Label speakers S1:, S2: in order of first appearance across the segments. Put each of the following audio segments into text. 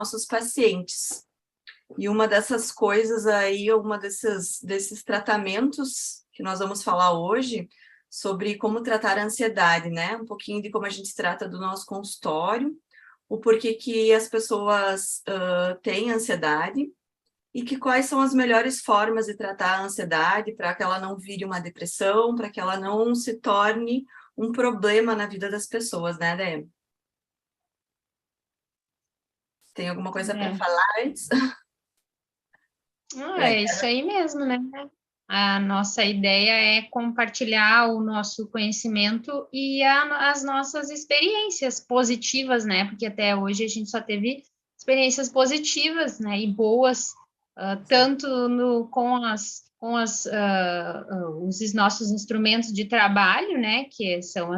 S1: nossos pacientes. E uma dessas coisas aí, uma desses tratamentos que nós vamos falar hoje, sobre como tratar a ansiedade, né? Um pouquinho de como a gente trata do nosso consultório, o porquê que as pessoas têm ansiedade, e que quais são as melhores formas de tratar a ansiedade para que ela não vire uma depressão, para que ela não se torne um problema na vida das pessoas, né, Dé? Tem alguma coisa para falar antes?
S2: É isso aí mesmo, né? A nossa ideia é compartilhar o nosso conhecimento e as nossas experiências positivas, né? Porque até hoje a gente só teve experiências positivas, né? E boas, tanto os nossos instrumentos de trabalho, né? Que são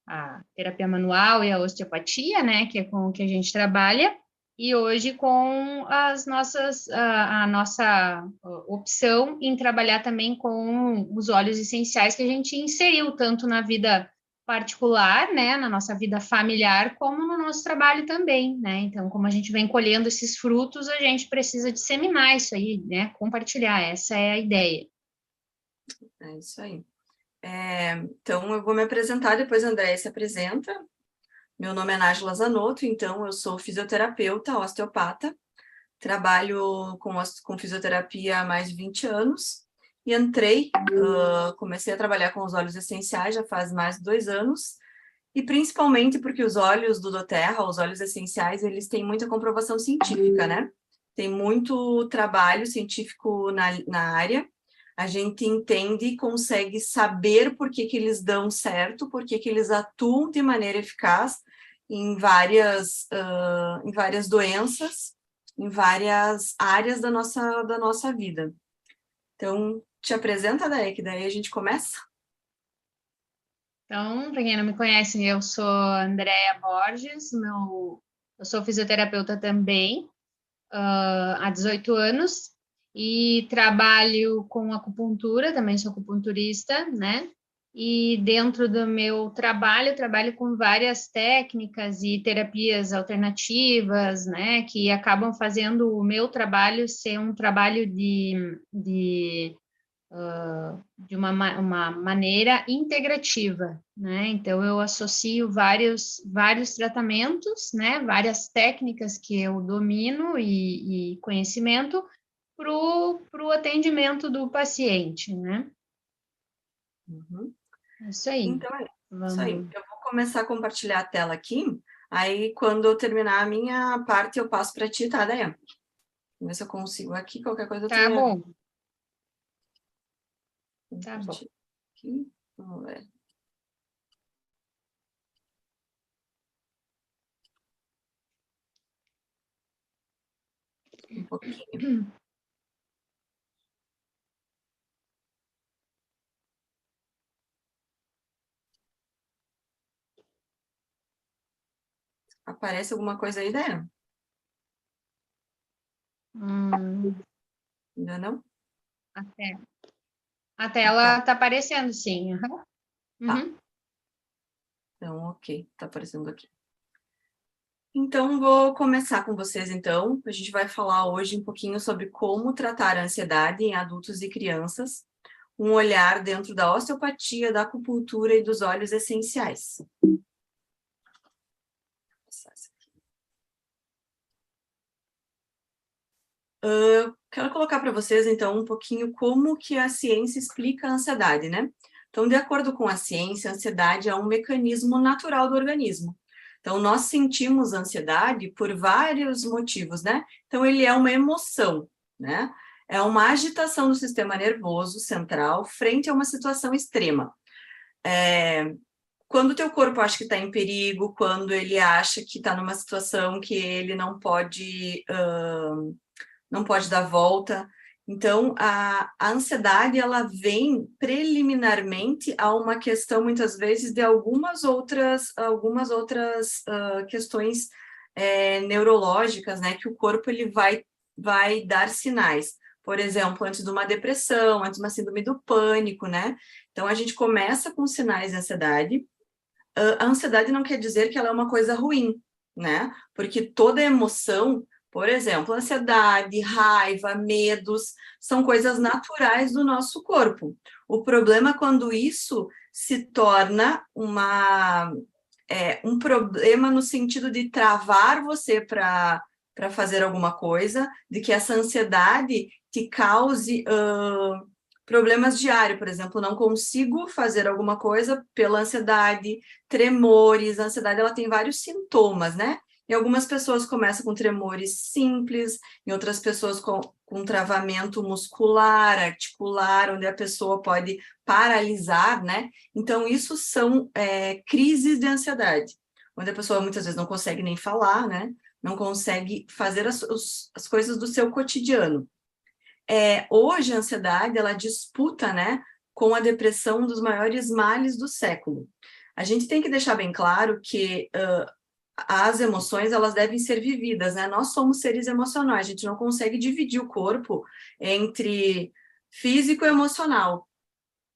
S2: a terapia manual e a osteopatia, né? Que é com o que a gente trabalha. E hoje com a nossa opção em trabalhar também com os óleos essenciais que a gente inseriu tanto na vida particular, né, na nossa vida familiar, como no nosso trabalho também, né? Então, como a gente vem colhendo esses frutos, a gente precisa disseminar isso aí, né? Compartilhar, essa é a ideia.
S1: É isso aí. Então, eu vou me apresentar, depois a Andréia se apresenta. Meu nome é Nájila Zanotto, então eu sou fisioterapeuta, osteopata, trabalho com fisioterapia há mais de 20 anos e comecei a trabalhar com os óleos essenciais já faz mais de 2 anos, e principalmente porque os óleos do doTERRA, os óleos essenciais, eles têm muita comprovação científica, né? Tem muito trabalho científico na área, a gente entende e consegue saber por que eles dão certo, por que eles atuam de maneira eficaz em várias doenças, em várias áreas da nossa vida. Então, te apresenta, daí, que daí a gente começa.
S2: Então, para quem não me conhece, eu sou Andréia Borges, eu sou fisioterapeuta também, há 18 anos, e trabalho com acupuntura, também sou acupunturista, né? E dentro do meu trabalho com várias técnicas e terapias alternativas, né? Que acabam fazendo o meu trabalho ser um trabalho de uma maneira integrativa, né? Então, eu associo vários tratamentos, né? Várias técnicas que eu domino e conhecimento para o atendimento do paciente, né?
S1: Uhum.
S2: É isso aí.
S1: Então, isso aí. Eu vou começar a compartilhar a tela aqui, aí quando eu terminar a minha parte, eu passo para ti, tá, Dayan? Vamos ver se eu consigo aqui, qualquer coisa
S2: Tá bom.
S1: Tá bom. Aqui. Vamos ver. Um pouquinho. Aparece alguma coisa aí, Dayan? Ainda não?
S2: A tela tá aparecendo, sim. Uhum.
S1: Tá. Então, ok, tá aparecendo aqui. Então, vou começar com vocês, então. A gente vai falar hoje um pouquinho sobre como tratar a ansiedade em adultos e crianças, um olhar dentro da osteopatia, da acupuntura e dos óleos essenciais. Quero colocar para vocês, então, um pouquinho como que a ciência explica a ansiedade, né? Então, de acordo com a ciência, a ansiedade é um mecanismo natural do organismo. Então, nós sentimos ansiedade por vários motivos, né? Então, ele é uma emoção, né? É uma agitação do sistema nervoso central frente a uma situação extrema. Quando o teu corpo acha que está em perigo, quando ele acha que está numa situação que ele não pode dar volta. Então, a ansiedade, ela vem preliminarmente a uma questão, muitas vezes, de algumas outras questões neurológicas, né, que o corpo ele vai dar sinais. Por exemplo, antes de uma depressão, antes de uma síndrome do pânico, né? Então, a gente começa com sinais de ansiedade. A ansiedade não quer dizer que ela é uma coisa ruim, né? Porque toda emoção, por exemplo, ansiedade, raiva, medos, são coisas naturais do nosso corpo. O problema é quando isso se torna um problema no sentido de travar você para fazer alguma coisa, de que essa ansiedade te cause problemas diários, por exemplo, não consigo fazer alguma coisa pela ansiedade, tremores, a ansiedade ela tem vários sintomas, né? E algumas pessoas começam com tremores simples, em outras pessoas com travamento muscular, articular, onde a pessoa pode paralisar, né? Então, isso são crises de ansiedade, onde a pessoa muitas vezes não consegue nem falar, né? Não consegue fazer as coisas do seu cotidiano. Hoje, a ansiedade, ela disputa, né, com a depressão, um dos maiores males do século. A gente tem que deixar bem claro que as emoções, elas devem ser vividas, né? Nós somos seres emocionais, a gente não consegue dividir o corpo entre físico e emocional.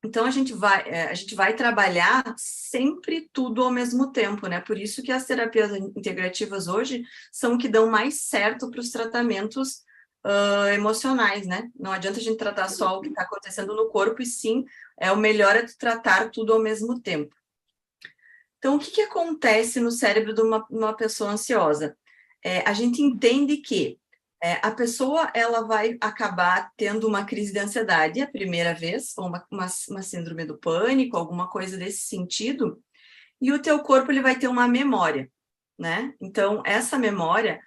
S1: Então, a gente vai trabalhar sempre tudo ao mesmo tempo, né? Por isso que as terapias integrativas hoje são que dão mais certo para os tratamentos emocionais, né? Não adianta a gente tratar só o que está acontecendo no corpo, e sim, o melhor é tratar tudo ao mesmo tempo. Então, o que acontece no cérebro de uma pessoa ansiosa? A gente entende que a pessoa ela vai acabar tendo uma crise de ansiedade a primeira vez, ou uma síndrome do pânico, alguma coisa desse sentido, e o teu corpo ele vai ter uma memória, né? Então, essa memória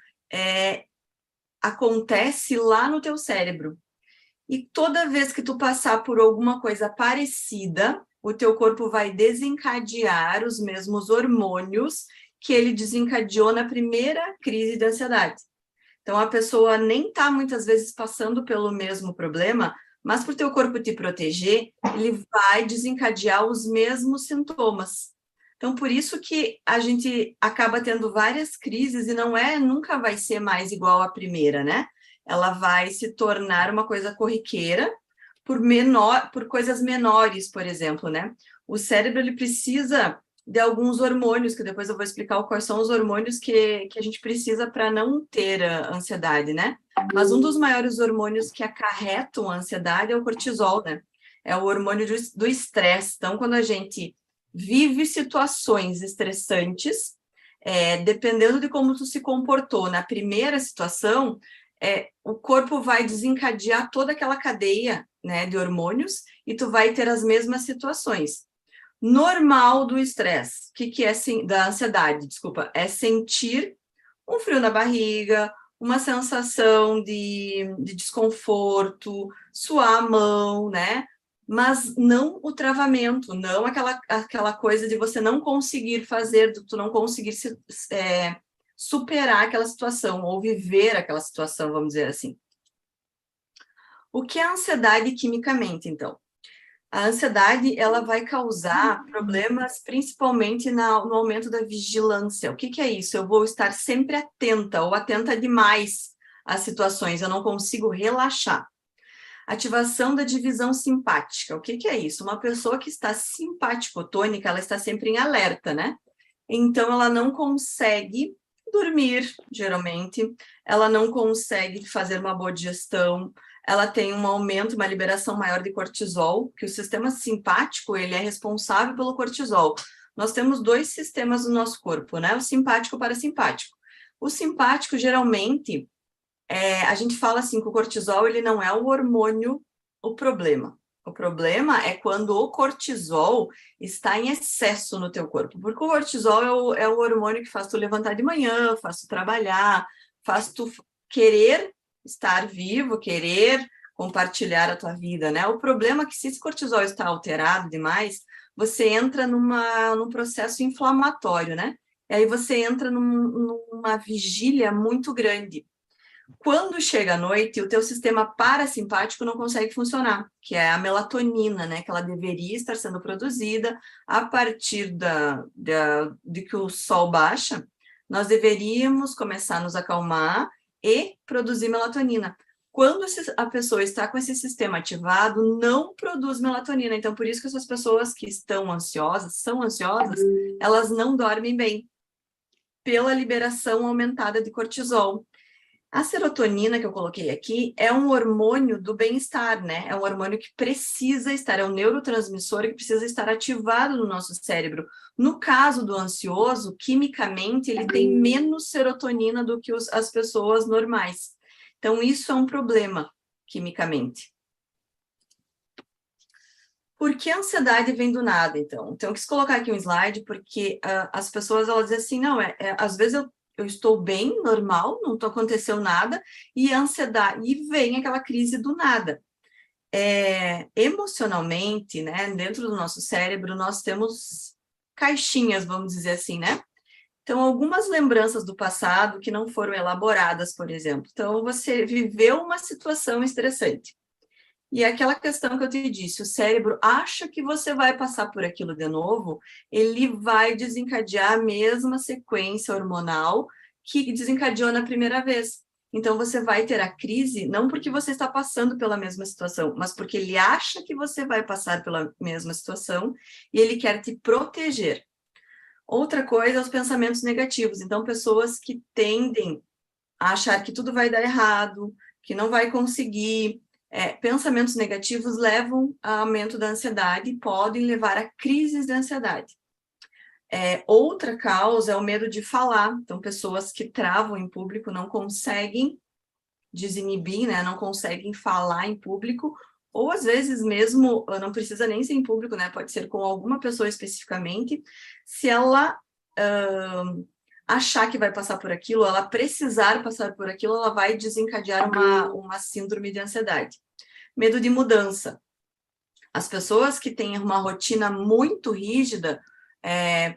S1: acontece lá no teu cérebro. E toda vez que tu passar por alguma coisa parecida, o teu corpo vai desencadear os mesmos hormônios que ele desencadeou na primeira crise de ansiedade. Então, a pessoa nem está, muitas vezes, passando pelo mesmo problema, mas para o teu corpo te proteger, ele vai desencadear os mesmos sintomas. Então, por isso que a gente acaba tendo várias crises e nunca vai ser mais igual à primeira, né? Ela vai se tornar uma coisa corriqueira por coisas menores, por exemplo, né? O cérebro, ele precisa de alguns hormônios, que depois eu vou explicar quais são os hormônios que a gente precisa para não ter a ansiedade, né? Mas um dos maiores hormônios que acarretam a ansiedade é o cortisol, né? É o hormônio do estresse. Então, quando a gente vive situações estressantes, dependendo de como tu se comportou na primeira situação, o corpo vai desencadear toda aquela cadeia, né, de hormônios, e tu vai ter as mesmas situações. Normal do estresse, que é da ansiedade, desculpa, é sentir um frio na barriga, uma sensação de desconforto, suar a mão, né? Mas não o travamento, não aquela coisa de você não conseguir fazer, de tu não conseguir superar aquela situação, ou viver aquela situação, vamos dizer assim. O que é a ansiedade quimicamente, então? A ansiedade, ela vai causar problemas, principalmente no aumento da vigilância. O que é isso? Eu vou estar sempre atenta, ou atenta demais às situações, eu não consigo relaxar. Ativação da divisão simpática. O que é isso? Uma pessoa que está simpático-tônica, ela está sempre em alerta, né? Então, ela não consegue dormir, geralmente, ela não consegue fazer uma boa digestão, ela tem um aumento, uma liberação maior de cortisol, que o sistema simpático, ele é responsável pelo cortisol. Nós temos dois sistemas no nosso corpo, né? O simpático e o parasimpático. O simpático, geralmente, a gente fala assim que o cortisol, ele não é o hormônio o problema. O problema é quando o cortisol está em excesso no teu corpo, porque o cortisol é o hormônio que faz tu levantar de manhã, faz tu trabalhar, faz tu querer estar vivo, querer compartilhar a tua vida, né? O problema é que se esse cortisol está alterado demais, você entra num processo inflamatório, né? E aí você entra numa vigília muito grande. Quando chega a noite, o teu sistema parasimpático não consegue funcionar, que é a melatonina, né? Que ela deveria estar sendo produzida a partir de que o sol baixa, nós deveríamos começar a nos acalmar e produzir melatonina. Quando a pessoa está com esse sistema ativado, não produz melatonina. Então, por isso que essas pessoas que são ansiosas, elas não dormem bem. pela liberação aumentada de cortisol. A serotonina que eu coloquei aqui é um hormônio do bem-estar, né? É um hormônio que precisa estar, é um neurotransmissor que precisa estar ativado no nosso cérebro. No caso do ansioso, quimicamente, ele tem menos serotonina do que as pessoas normais. Então, isso é um problema, quimicamente. Por que a ansiedade vem do nada, então? Então, eu quis colocar aqui um slide, porque as pessoas, elas dizem assim, não, às vezes eu estou bem, normal, não aconteceu nada, e a ansiedade, e vem aquela crise do nada. Emocionalmente, né, dentro do nosso cérebro, nós temos caixinhas, vamos dizer assim, né? Então, algumas lembranças do passado que não foram elaboradas, por exemplo. Então, você viveu uma situação estressante. E aquela questão que eu te disse, o cérebro acha que você vai passar por aquilo de novo, ele vai desencadear a mesma sequência hormonal que desencadeou na primeira vez. Então, você vai ter a crise, não porque você está passando pela mesma situação, mas porque ele acha que você vai passar pela mesma situação e ele quer te proteger. Outra coisa é os pensamentos negativos. Então, pessoas que tendem a achar que tudo vai dar errado, que não vai conseguir. Pensamentos negativos levam a aumento da ansiedade e podem levar a crises de ansiedade. Outra causa é o medo de falar. Então, pessoas que travam em público não conseguem desinibir, né? Não conseguem falar em público, ou às vezes mesmo, não precisa nem ser em público, né? Pode ser com alguma pessoa especificamente, se ela achar que vai passar por aquilo, ela precisar passar por aquilo, ela vai desencadear uma síndrome de ansiedade. Medo de mudança. As pessoas que têm uma rotina muito rígida,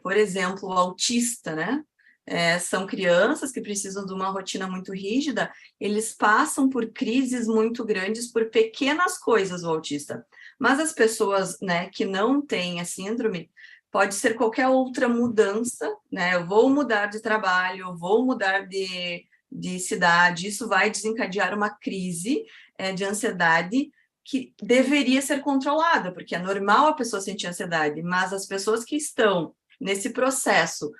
S1: por exemplo, o autista, né? São crianças que precisam de uma rotina muito rígida, eles passam por crises muito grandes por pequenas coisas, o autista. Mas as pessoas, né, que não têm a síndrome, pode ser qualquer outra mudança, né? Eu vou mudar de trabalho, eu vou mudar de cidade, isso vai desencadear uma crise de ansiedade que deveria ser controlada, porque é normal a pessoa sentir ansiedade, mas as pessoas que estão nesse processo,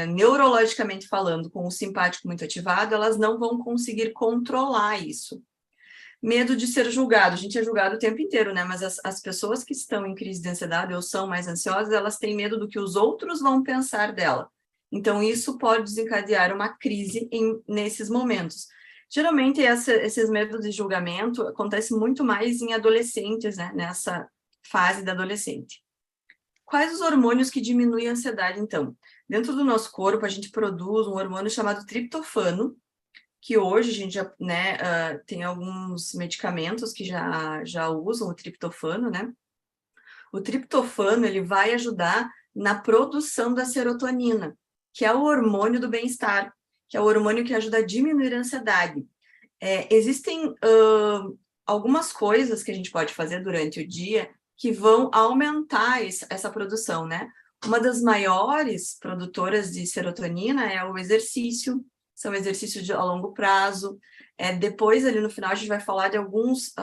S1: neurologicamente falando, com o simpático muito ativado, elas não vão conseguir controlar isso. Medo de ser julgado. A gente é julgado o tempo inteiro, né? Mas as pessoas que estão em crise de ansiedade ou são mais ansiosas, elas têm medo do que os outros vão pensar dela. Então, isso pode desencadear uma crise nesses momentos. Geralmente, esses medos de julgamento acontecem muito mais em adolescentes, né? Nessa fase da adolescente. Quais os hormônios que diminuem a ansiedade, então? Dentro do nosso corpo, a gente produz um hormônio chamado triptofano, que hoje a gente já, né, tem alguns medicamentos que já usam o triptofano, né? O triptofano, ele vai ajudar na produção da serotonina, que é o hormônio do bem-estar, que é o hormônio que ajuda a diminuir a ansiedade. Existem algumas coisas que a gente pode fazer durante o dia que vão aumentar essa produção, né? Uma das maiores produtoras de serotonina é o exercício, são exercícios a longo prazo. Depois, ali no final, a gente vai falar de alguns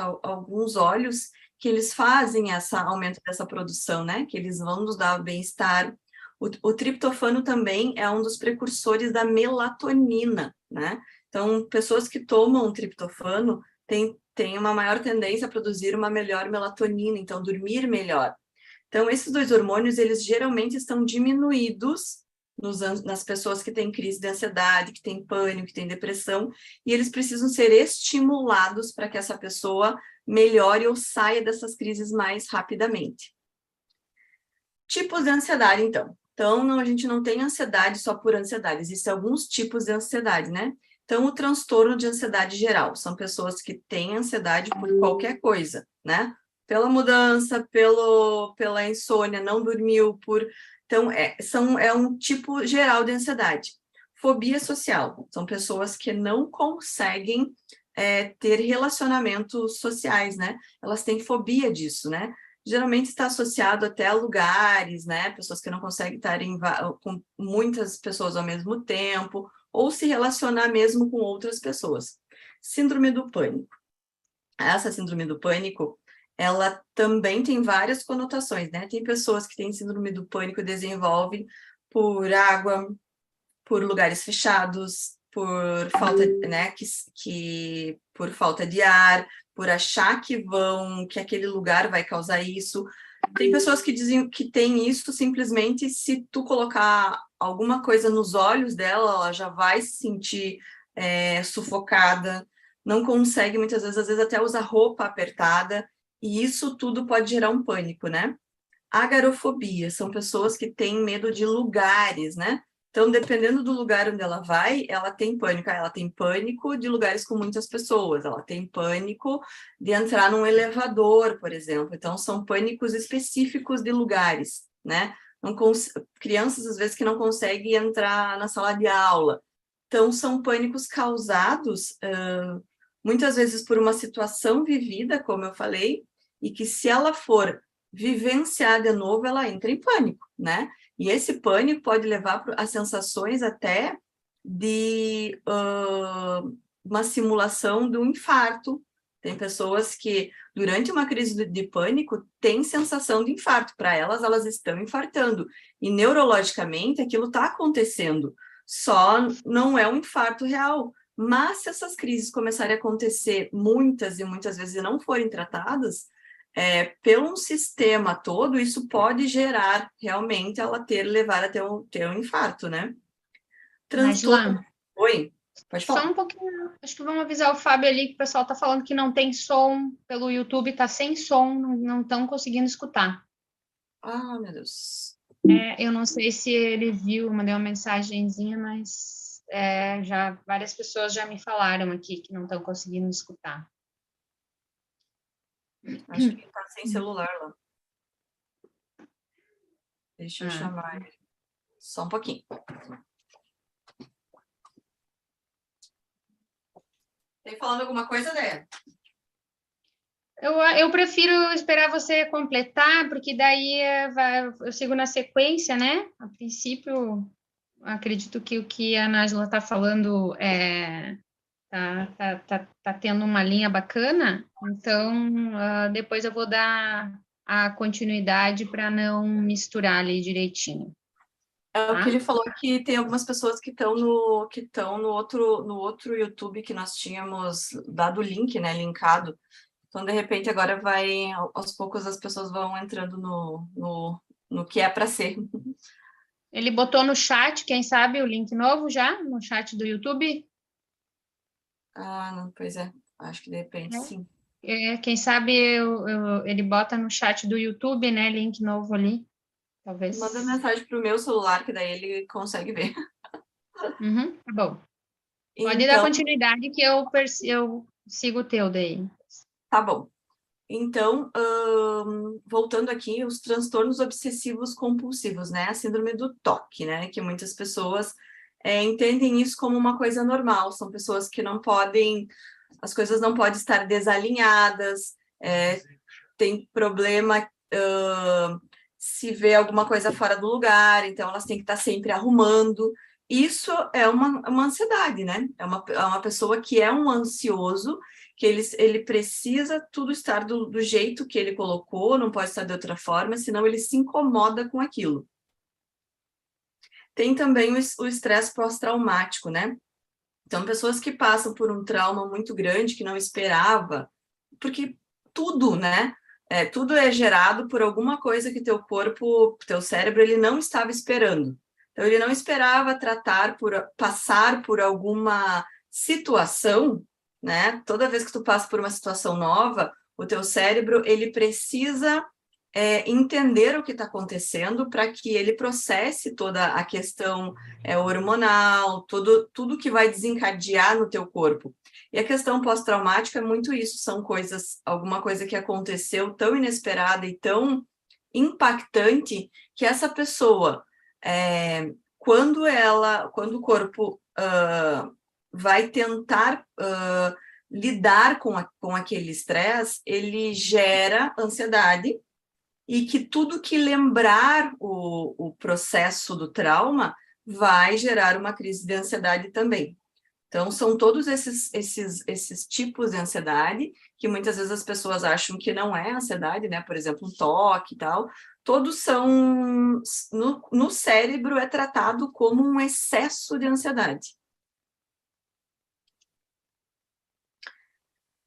S1: óleos que eles fazem esse aumento dessa produção, né? Que eles vão nos dar bem-estar. O triptofano também é um dos precursores da melatonina, né? Então, pessoas que tomam triptofano têm uma maior tendência a produzir uma melhor melatonina, então dormir melhor. Então, esses dois hormônios, eles geralmente estão diminuídos nas pessoas que têm crise de ansiedade, que têm pânico, que têm depressão, e eles precisam ser estimulados para que essa pessoa melhore ou saia dessas crises mais rapidamente. Tipos de ansiedade, então. Então, a gente não tem ansiedade só por ansiedade, existem alguns tipos de ansiedade, né? Então, o transtorno de ansiedade geral são pessoas que têm ansiedade por qualquer coisa, né? Pela mudança, pela insônia, não dormiu, Então, é um tipo geral de ansiedade. Fobia social, são pessoas que não conseguem ter relacionamentos sociais, né? Elas têm fobia disso, né? Geralmente está associado até a lugares, né? Pessoas que não conseguem estar com muitas pessoas ao mesmo tempo, ou se relacionar mesmo com outras pessoas. Síndrome do pânico. Essa síndrome do pânico, ela também tem várias conotações, né? Tem pessoas que têm síndrome do pânico e desenvolvem por água, por lugares fechados, por falta, né, por falta de ar, por achar que aquele lugar vai causar isso. Tem pessoas que dizem que tem isso simplesmente se tu colocar alguma coisa nos olhos dela, ela já vai se sentir sufocada, não consegue muitas vezes, às vezes até usa roupa apertada, e isso tudo pode gerar um pânico, né? Agorafobia, são pessoas que têm medo de lugares, né? Então, dependendo do lugar onde ela vai, ela tem pânico. Ela tem pânico de lugares com muitas pessoas, ela tem pânico de entrar num elevador, por exemplo. Então, são pânicos específicos de lugares, né? Crianças, às vezes, que não conseguem entrar na sala de aula. Então, são pânicos causados, muitas vezes, por uma situação vivida, como eu falei, e que se ela for vivenciar de novo, ela entra em pânico, né? E esse pânico pode levar a sensações até de uma simulação de um infarto. Tem pessoas que, durante uma crise de pânico, têm sensação de infarto. Para elas, elas estão infartando. E neurologicamente, aquilo está acontecendo. Só não é um infarto real. Mas se essas crises começarem a acontecer muitas e muitas vezes e não forem tratadas, pelo um sistema todo, isso pode gerar realmente ela levar a ter um infarto, né? Transtorno. Oi, pode falar.
S2: Só um pouquinho, acho que vamos avisar o Fábio ali, que o pessoal está falando que não tem som pelo YouTube, está sem som, não estão conseguindo escutar.
S1: Ah, meu Deus.
S2: Eu não sei se ele viu, mandei uma mensagenzinha, mas várias pessoas já me falaram aqui que não estão conseguindo escutar.
S1: Acho que ele está sem celular lá. Deixa eu chamar ele. Só um pouquinho. Tem falando alguma coisa, Dé?
S2: Eu prefiro esperar você completar, porque daí eu sigo na sequência, né? A princípio, acredito que o que a Nájila está falando tá tendo uma linha bacana, então depois eu vou dar a continuidade para não misturar ali direitinho.
S1: O que ele falou que tem algumas pessoas que estão no outro YouTube que nós tínhamos dado o link, né? Linkado. Então, de repente, agora aos poucos as pessoas vão entrando no que é para ser.
S2: Ele botou no chat, quem sabe, o link novo já, no chat do YouTube?
S1: Ah, não, pois é. Acho que de repente, sim.
S2: Quem sabe ele bota no chat do YouTube, né? Link novo ali. Talvez.
S1: Manda mensagem pro meu celular, que daí ele consegue ver.
S2: Tá bom. Pode
S1: Então,
S2: dar continuidade que eu sigo o teu daí.
S1: Tá bom. Então, voltando aqui, os transtornos obsessivos compulsivos, né? A síndrome do TOC, né? Que muitas pessoas entendem isso como uma coisa normal. São pessoas que não podem, as coisas não podem estar desalinhadas, tem problema se vê alguma coisa fora do lugar, então elas têm que estar sempre arrumando. Isso é uma ansiedade, né? É uma pessoa que é um ansioso, que ele precisa tudo estar do jeito que ele colocou, não pode estar de outra forma, senão ele se incomoda com aquilo. Tem também o estresse pós-traumático, né? Então, pessoas que passam por um trauma muito grande, que não esperava, porque tudo, né? Tudo é gerado por alguma coisa que teu corpo, teu cérebro, ele não estava esperando. Então, ele não esperava passar por alguma situação, né? Toda vez que tu passa por uma situação nova, o teu cérebro, ele precisa entender o que está acontecendo para que ele processe toda a questão hormonal, tudo que vai desencadear no teu corpo. E a questão pós-traumática é muito isso, são alguma coisa que aconteceu tão inesperada e tão impactante que essa pessoa, quando o corpo vai tentar lidar com aquele estresse, ele gera ansiedade, e que tudo que lembrar o processo do trauma vai gerar uma crise de ansiedade também. Então, são todos esses tipos de ansiedade, que muitas vezes as pessoas acham que não é ansiedade, né? Por exemplo, um toque e tal. Todos são... No cérebro é tratado como um excesso de ansiedade.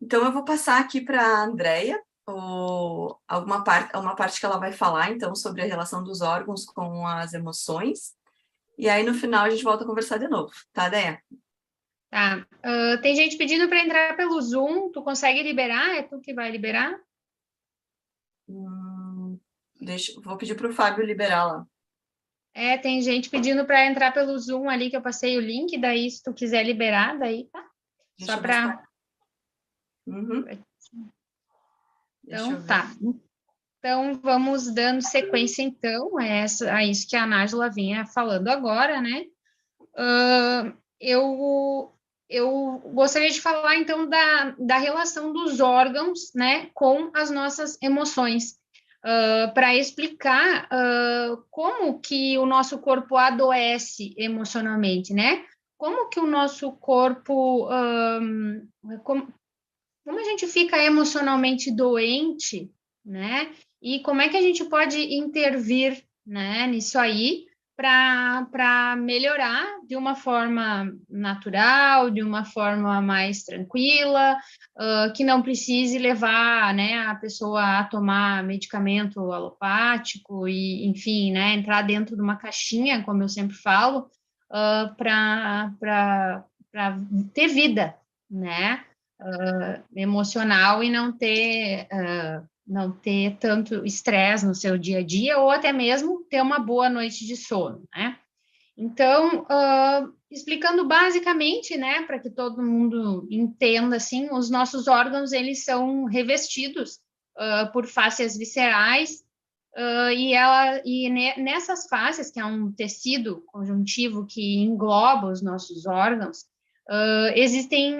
S1: Então, eu vou passar aqui para a Andrea, uma parte que ela vai falar, então, sobre a relação dos órgãos com as emoções. E aí, no final, a gente volta a conversar de novo, tá, Andrea?
S2: Tá. Tem gente pedindo para entrar pelo Zoom. Tu consegue liberar? É tu que vai liberar?
S1: Vou pedir para o Fábio liberar lá.
S2: Tem gente pedindo para entrar pelo Zoom ali, que eu passei o link. Daí, se tu quiser liberar, daí tá.
S1: Deixa
S2: Só
S1: eu ver se
S2: para...
S1: tá. Uhum. Deixa eu
S2: Então,
S1: ver.
S2: tá. Então, vamos dando sequência, então, a isso que a Nájila vinha falando agora, né? Eu gostaria de falar, então, da relação dos órgãos, né, com as nossas emoções, para explicar como que o nosso corpo adoece emocionalmente, né? Como que o nosso corpo, como a gente fica emocionalmente doente, né? E como é que a gente pode intervir, né, nisso aí para melhorar de uma forma natural, de uma forma mais tranquila, que não precise levar, né, a pessoa a tomar medicamento alopático e, enfim, né, entrar dentro de uma caixinha, como eu sempre falo, para ter vida, né? Emocional e não ter tanto estresse no seu dia a dia, ou até mesmo ter uma boa noite de sono, né? Então, explicando basicamente, né, para que todo mundo entenda, assim, os nossos órgãos, eles são revestidos por fáscias viscerais, nessas fáscias, que é um tecido conjuntivo que engloba os nossos órgãos, existem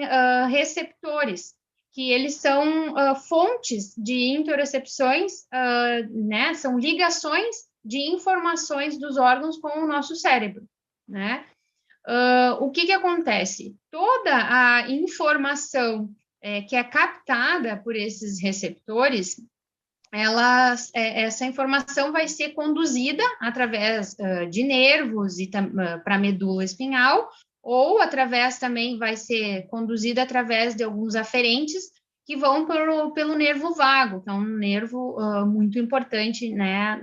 S2: receptores, que eles são fontes de interocepções, né? São ligações de informações dos órgãos com o nosso cérebro, né? O que acontece? Toda a informação que é captada por esses receptores, essa informação vai ser conduzida através de nervos e para a medula espinhal, ou através também vai ser conduzida através de alguns aferentes que vão pelo nervo vago, que é um nervo muito importante, né,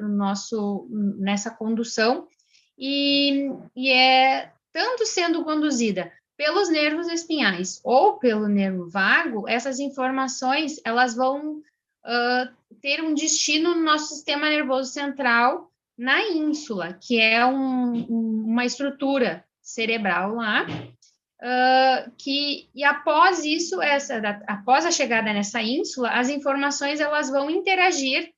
S2: nessa condução, e é tanto sendo conduzida pelos nervos espinhais ou pelo nervo vago, essas informações elas vão ter um destino no nosso sistema nervoso central, na ínsula, que é uma estrutura cerebral lá, e após isso, após a chegada nessa ínsula, as informações elas vão interagir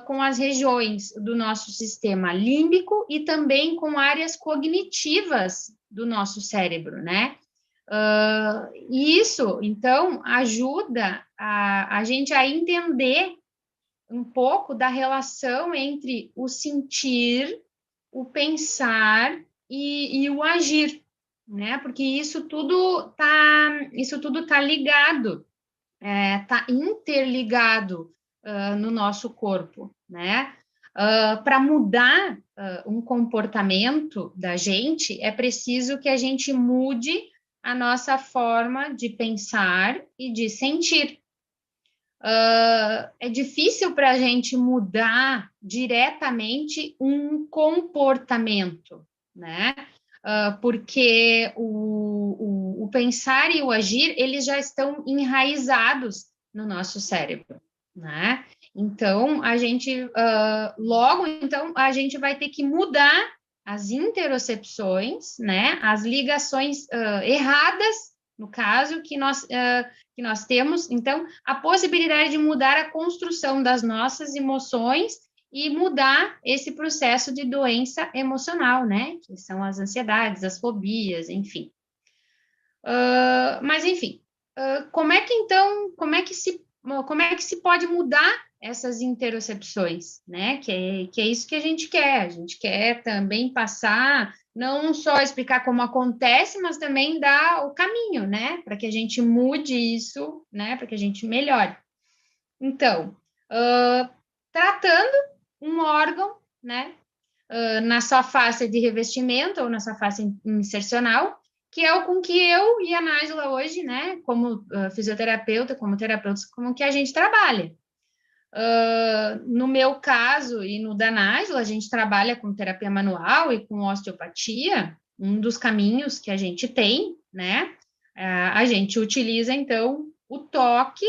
S2: com as regiões do nosso sistema límbico e também com áreas cognitivas do nosso cérebro, né? E isso, então, ajuda a gente a entender um pouco da relação entre o sentir, o pensar e o agir, né? Porque isso tudo tá ligado, tá interligado no nosso corpo, né? Para mudar um comportamento da gente, é preciso que a gente mude a nossa forma de pensar e de sentir. É difícil para a gente mudar diretamente um comportamento, né? Porque o pensar e o agir, eles já estão enraizados no nosso cérebro, né? Então, então, a gente vai ter que mudar as interocepções, né? As ligações erradas, no caso, que nós temos. Então, a possibilidade de mudar a construção das nossas emoções e mudar esse processo de doença emocional, né? Que são as ansiedades, as fobias, enfim. Mas, enfim, como é que se pode mudar essas interocepções, né? Que é isso que a gente quer. A gente quer também passar, não só explicar como acontece, mas também dar o caminho, né? Para que a gente mude isso, né? Para que a gente melhore. Então, tratando um órgão, né? Na sua face de revestimento ou na sua face insercional, que é o com que eu e a Nájila hoje, né? Como fisioterapeuta, como terapeuta, como que a gente trabalha. No meu caso e no da Nájila, a gente trabalha com terapia manual e com osteopatia, um dos caminhos que a gente tem, né? A gente utiliza, então, o toque,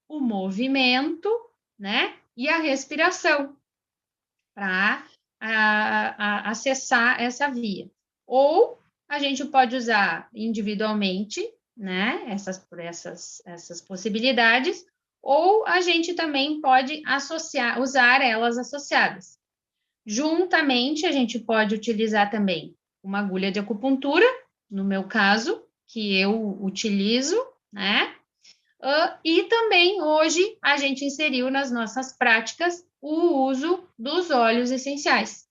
S2: o movimento, né? E a respiração para acessar essa via. Ou a gente pode usar individualmente, né? Essas possibilidades, ou a gente também pode usar elas associadas. Juntamente, a gente pode utilizar também uma agulha de acupuntura, no meu caso, que eu utilizo, né? E também hoje a gente inseriu nas nossas práticas o uso dos óleos essenciais,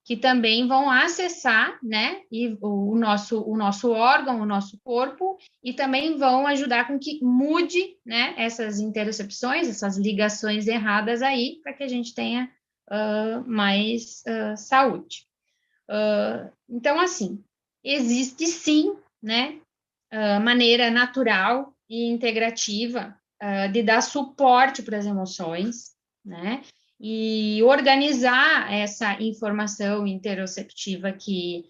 S2: que também vão acessar, né, e o nosso órgão, o nosso corpo, e também vão ajudar com que mude, né, essas interocepções, essas ligações erradas aí, para que a gente tenha mais saúde. Então, assim, existe sim, né, maneira natural e integrativa de dar suporte para as emoções, né? E organizar essa informação interoceptiva que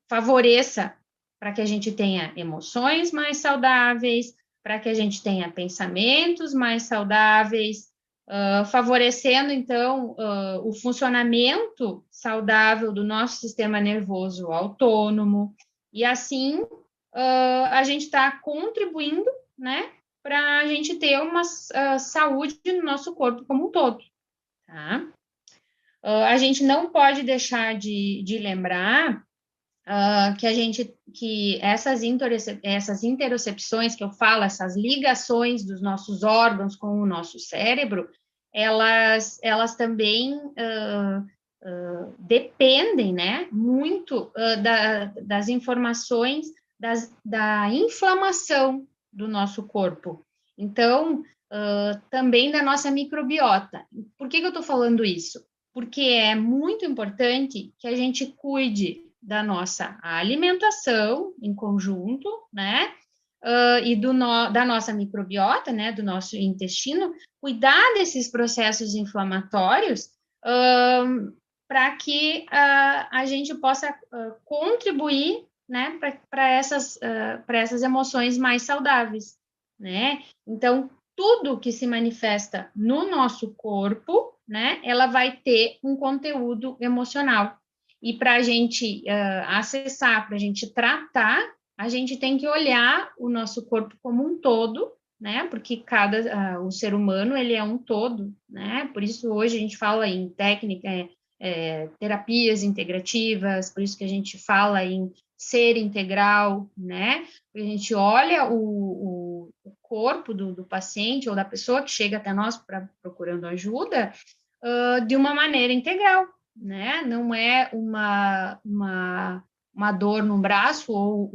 S2: favoreça para que a gente tenha emoções mais saudáveis, para que a gente tenha pensamentos mais saudáveis, favorecendo, então, o funcionamento saudável do nosso sistema nervoso autônomo, e assim a gente está contribuindo, né, para a gente ter uma saúde no nosso corpo como um todo, tá? A gente não pode deixar de lembrar que essas interocepções que eu falo, essas ligações dos nossos órgãos com o nosso cérebro, elas também dependem, né, muito das informações da inflamação do nosso corpo. Então, também da nossa microbiota. Por que eu estou falando isso? Porque é muito importante que a gente cuide da nossa alimentação em conjunto, né? E da nossa microbiota, né? Do nosso intestino, cuidar desses processos inflamatórios para que a gente possa contribuir, né, para essas emoções mais saudáveis, né? Então, tudo que se manifesta no nosso corpo, né, ela vai ter um conteúdo emocional. E para a gente acessar, para a gente tratar, a gente tem que olhar o nosso corpo como um todo, né? Porque o ser humano ele é um todo, né? Por isso hoje a gente fala em técnica, terapias integrativas, por isso que a gente fala em ser integral, né? A gente olha o corpo do paciente ou da pessoa que chega até nós procurando ajuda de uma maneira integral, né? Não é uma dor no braço ou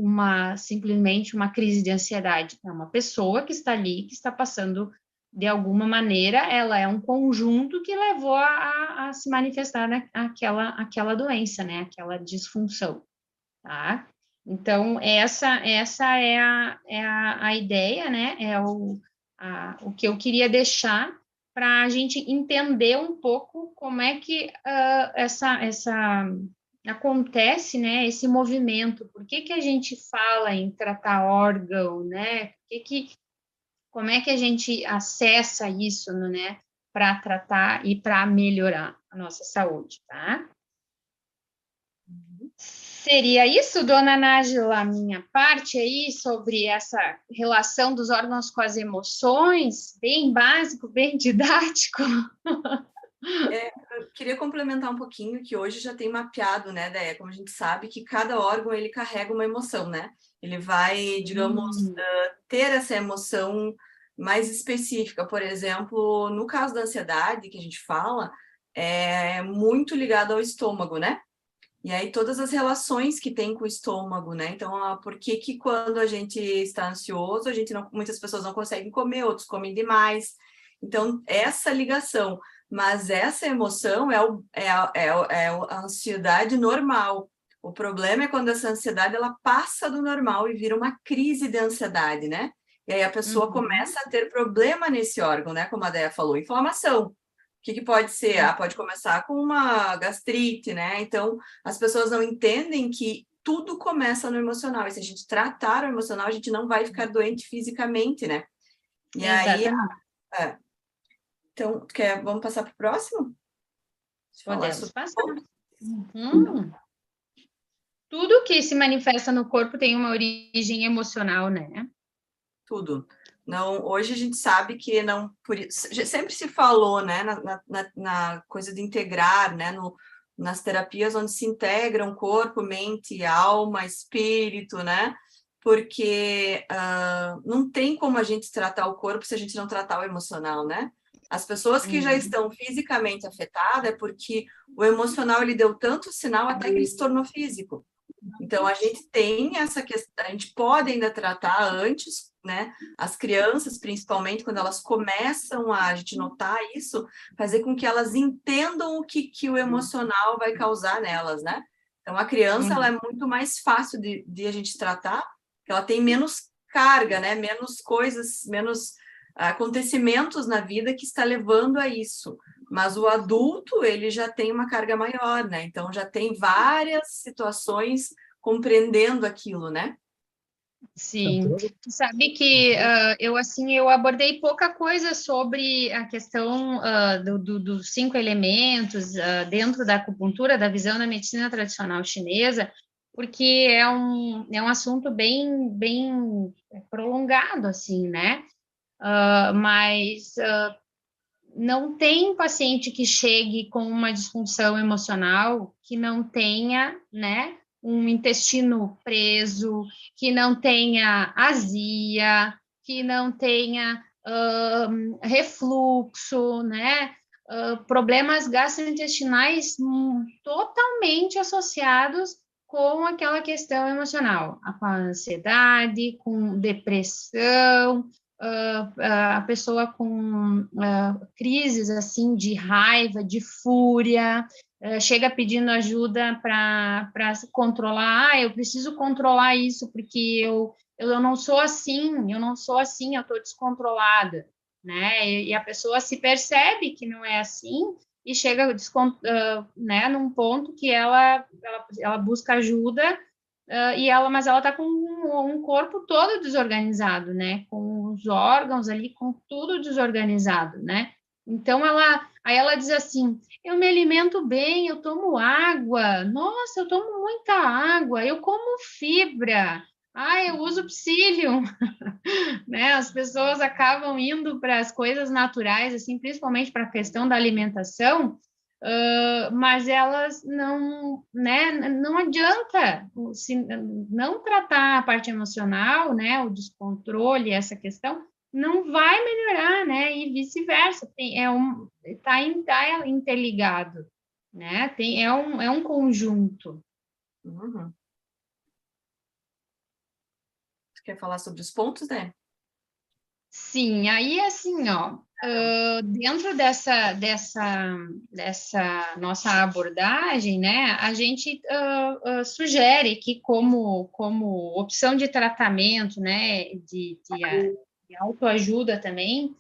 S2: simplesmente uma crise de ansiedade. É uma pessoa que está ali, que está passando de alguma maneira, ela é um conjunto que levou a se manifestar, né, aquela doença, né? Aquela disfunção, tá? Então, essa é a ideia, né? O que eu queria deixar para a gente entender um pouco como é que acontece, né, esse movimento, por que a gente fala em tratar órgão, né? Como é que a gente acessa isso, né, para tratar e para melhorar a nossa saúde, tá? Seria isso, dona Nájila, a minha parte aí sobre essa relação dos órgãos com as emoções, bem básico, bem didático.
S1: Eu queria complementar um pouquinho que hoje já tem mapeado, né, Déia? Como a gente sabe que cada órgão ele carrega uma emoção, né? Ele vai, digamos, ter essa emoção mais específica. Por exemplo, no caso da ansiedade, que a gente fala, é muito ligado ao estômago, né? E aí todas as relações que tem com o estômago, né? Então, por que que quando a gente está ansioso, a gente não, muitas pessoas não conseguem comer, outros comem demais. Então, essa ligação, mas essa emoção é a ansiedade normal. O problema é quando essa ansiedade ela passa do normal e vira uma crise de ansiedade, né? E aí a pessoa começa a ter problema nesse órgão, né? Como a Déia falou, inflamação. O que que pode ser? Pode começar com uma gastrite, né? Então, as pessoas não entendem que tudo começa no emocional. E se a gente tratar o emocional, a gente não vai ficar doente fisicamente, né? E aí,
S2: Exatamente.
S1: então, vamos passar para o próximo?
S2: Podemos passar. Tudo que se manifesta no corpo tem uma origem emocional, né?
S1: Tudo. Não, hoje a gente sabe que não, sempre se falou, né, na coisa de integrar, né, nas terapias onde se integram corpo, mente, alma, espírito, né, porque não tem como a gente tratar o corpo se a gente não tratar o emocional, né? As pessoas que já estão fisicamente afetadas é porque o emocional ele deu tanto sinal até que ele se tornou físico. Então, a gente tem essa questão, a gente pode ainda tratar antes, né? As crianças, principalmente, quando elas começam a gente notar isso, fazer com que elas entendam o que o emocional vai causar nelas, né? Então, a criança, ela é muito mais fácil de a gente tratar, porque ela tem menos carga, né? Menos coisas, menos acontecimentos na vida que está levando a isso. Mas o adulto, ele já tem uma carga maior, né? Então, já tem várias situações compreendendo aquilo, né?
S2: Sim, sabe que eu abordei pouca coisa sobre a questão dos 5 elementos dentro da acupuntura, da visão da medicina tradicional chinesa, porque é um assunto bem prolongado, assim, né? Mas não tem paciente que chegue com uma disfunção emocional que não tenha, né, um intestino preso, que não tenha azia, que não tenha refluxo, né, problemas gastrointestinais totalmente associados com aquela questão emocional, com a ansiedade, com depressão, a pessoa com crises assim de raiva, de fúria, chega pedindo ajuda para se controlar. Eu preciso controlar isso porque eu não sou assim, eu estou descontrolada, né? E a pessoa se percebe que não é assim e chega né, num ponto que ela busca ajuda. Mas ela está com um corpo todo desorganizado, né? Com os órgãos ali, com tudo desorganizado, né? Então, aí ela diz assim, eu me alimento bem, eu tomo água, nossa, eu tomo muita água, eu como fibra, eu uso psyllium, né? As pessoas acabam indo para as coisas naturais, assim, principalmente para a questão da alimentação, mas elas não, né, não adianta se não tratar a parte emocional, né, o descontrole, essa questão, não vai melhorar, né, e vice-versa, tá interligado, né, é um conjunto.
S1: Uhum. Você quer falar sobre os pontos, né?
S2: Sim, aí assim, ó, dentro dessa nossa abordagem, né, a gente sugere que como opção de tratamento, né, de autoajuda também,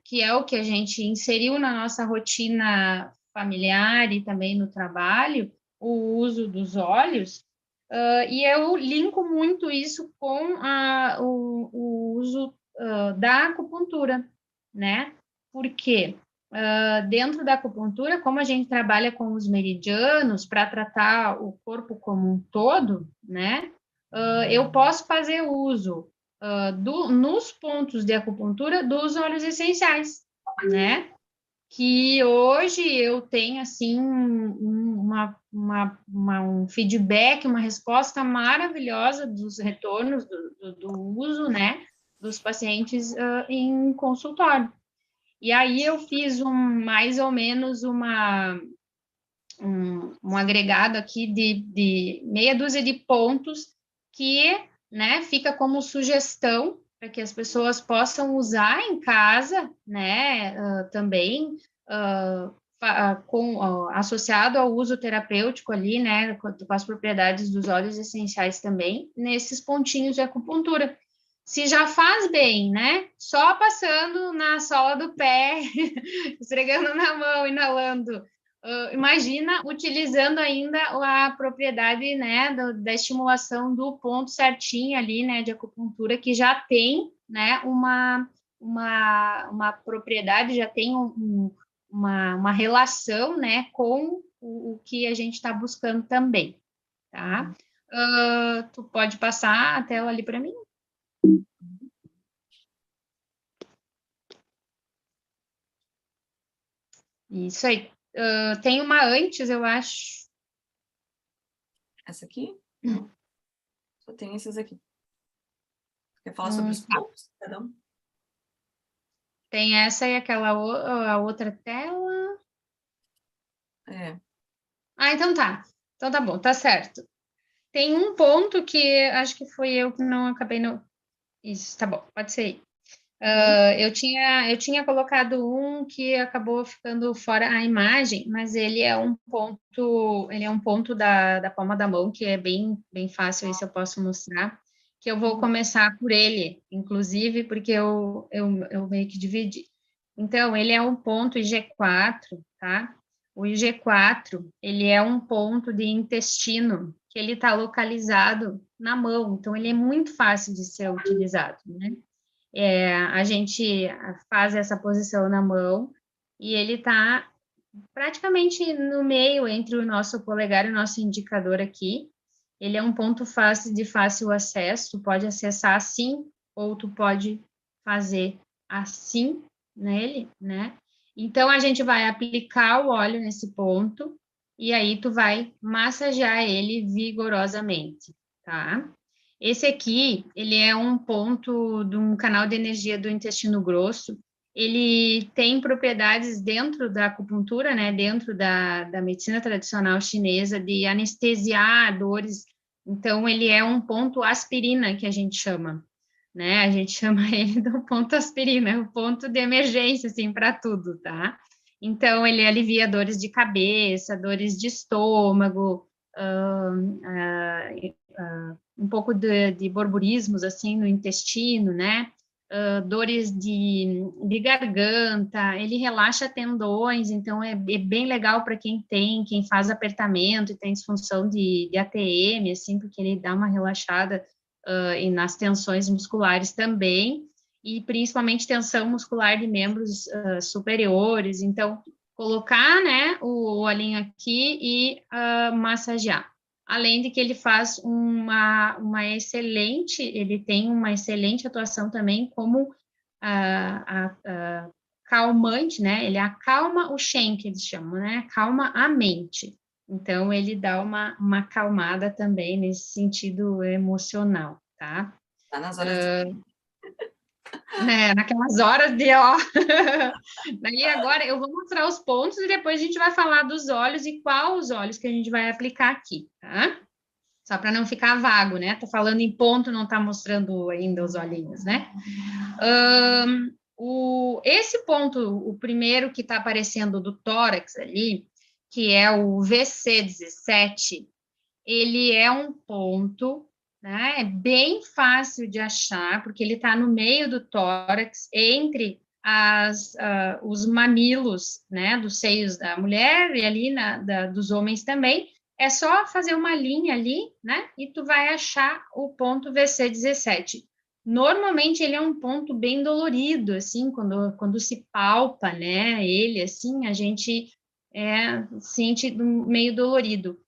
S2: que é o que a gente inseriu na nossa rotina familiar e também no trabalho, o uso dos óleos, e eu linko muito isso com o uso da acupuntura, né? Porque dentro da acupuntura, como a gente trabalha com os meridianos para tratar o corpo como um todo, né? Eu posso fazer uso nos pontos de acupuntura dos óleos essenciais, né? Que hoje eu tenho assim um feedback, uma resposta maravilhosa dos retornos do uso, né? dos pacientes em consultório. E aí eu fiz mais ou menos um agregado aqui de meia dúzia de pontos que, né, fica como sugestão para que as pessoas possam usar em casa, né, também, associado ao uso terapêutico ali, né, com as propriedades dos óleos essenciais também, nesses pontinhos de acupuntura. Se já faz bem, né? Só passando na sola do pé, esfregando na mão, inalando. Imagina utilizando ainda a propriedade, né, da estimulação do ponto certinho ali, né, de acupuntura, que já tem, né, uma propriedade, já tem uma relação, né, com o que a gente está buscando também, tá? Tu pode passar a tela ali para mim? Isso aí. Tem uma antes, eu acho.
S1: Essa aqui? Não. Só tem esses aqui. Quer falar sobre os pontos? Cada um?
S2: Tem essa e aquela a outra tela. Então tá. Então tá bom, tá certo. Tem um ponto que acho que foi eu que não acabei no. Isso, tá bom, pode ser aí. Eu tinha colocado um que acabou ficando fora a imagem, mas ele é um ponto da palma da mão, que é bem fácil, isso eu posso mostrar, que eu vou começar por ele, inclusive, porque eu meio que dividi. Então, ele é um ponto IG4, tá? O IG4, ele é um ponto de intestino, que ele está localizado na mão, então ele é muito fácil de ser utilizado, né? A gente faz essa posição na mão e ele está praticamente no meio entre o nosso polegar e o nosso indicador aqui. Ele é um ponto de fácil acesso, tu pode acessar assim ou tu pode fazer assim nele, né? Então, a gente vai aplicar o óleo nesse ponto e aí tu vai massagear ele vigorosamente, tá? Esse aqui, ele é um ponto de um canal de energia do intestino grosso. Ele tem propriedades dentro da acupuntura, né, dentro da medicina tradicional chinesa, de anestesiar dores. Então, ele é um ponto aspirina, que a gente chama, né? A gente chama ele do ponto aspirina, o ponto de emergência, assim, para tudo, tá? Então, ele alivia dores de cabeça, dores de estômago, um pouco de borburismos, assim, no intestino, né? Dores de garganta, ele relaxa tendões, então é bem legal para quem faz apertamento e tem disfunção de ATM, assim, porque ele dá uma relaxada e nas tensões musculares também, e principalmente tensão muscular de membros superiores, então colocar, né, o olhinho aqui e massagear. Além de que ele faz ele tem uma excelente atuação também como calmante, né? Ele acalma o Shen, que eles chamam, né? Acalma a mente. Então, ele dá uma acalmada também nesse sentido emocional, tá?
S1: Tá nas horas
S2: Né, naquelas horas de ó. Daí agora eu vou mostrar os pontos e depois a gente vai falar dos olhos e qual os olhos que a gente vai aplicar aqui, tá? Só para não ficar vago, né? Tô falando em ponto, não tá mostrando ainda os olhinhos, né? Esse ponto, o primeiro que está aparecendo do tórax ali, que é o VC17, ele é um ponto, né? É bem fácil de achar, porque ele está no meio do tórax, entre os mamilos, né? Dos seios da mulher e ali dos homens também. É só fazer uma linha ali, né? E tu vai achar o ponto VC17. Normalmente ele é um ponto bem dolorido, assim, quando se palpa, né? Ele, assim, a gente sente meio dolorido.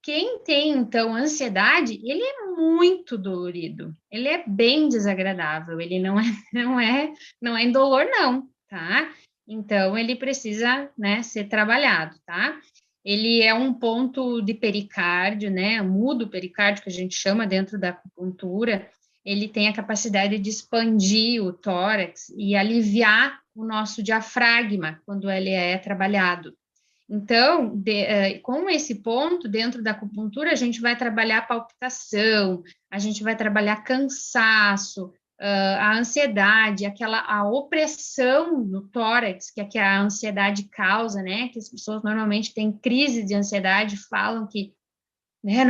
S2: Quem tem, então, ansiedade, ele é muito dolorido, ele é bem desagradável, ele não é indolor, não, tá? Então, ele precisa, né, ser trabalhado, tá? Ele é um ponto de pericárdio, né, mudo pericárdio, que a gente chama dentro da acupuntura, ele tem a capacidade de expandir o tórax e aliviar o nosso diafragma quando ele é trabalhado. Então, com esse ponto, dentro da acupuntura, a gente vai trabalhar palpitação, a gente vai trabalhar cansaço, a ansiedade, a opressão no tórax, que a ansiedade causa, né? Que as pessoas normalmente têm crise de ansiedade, falam que, né,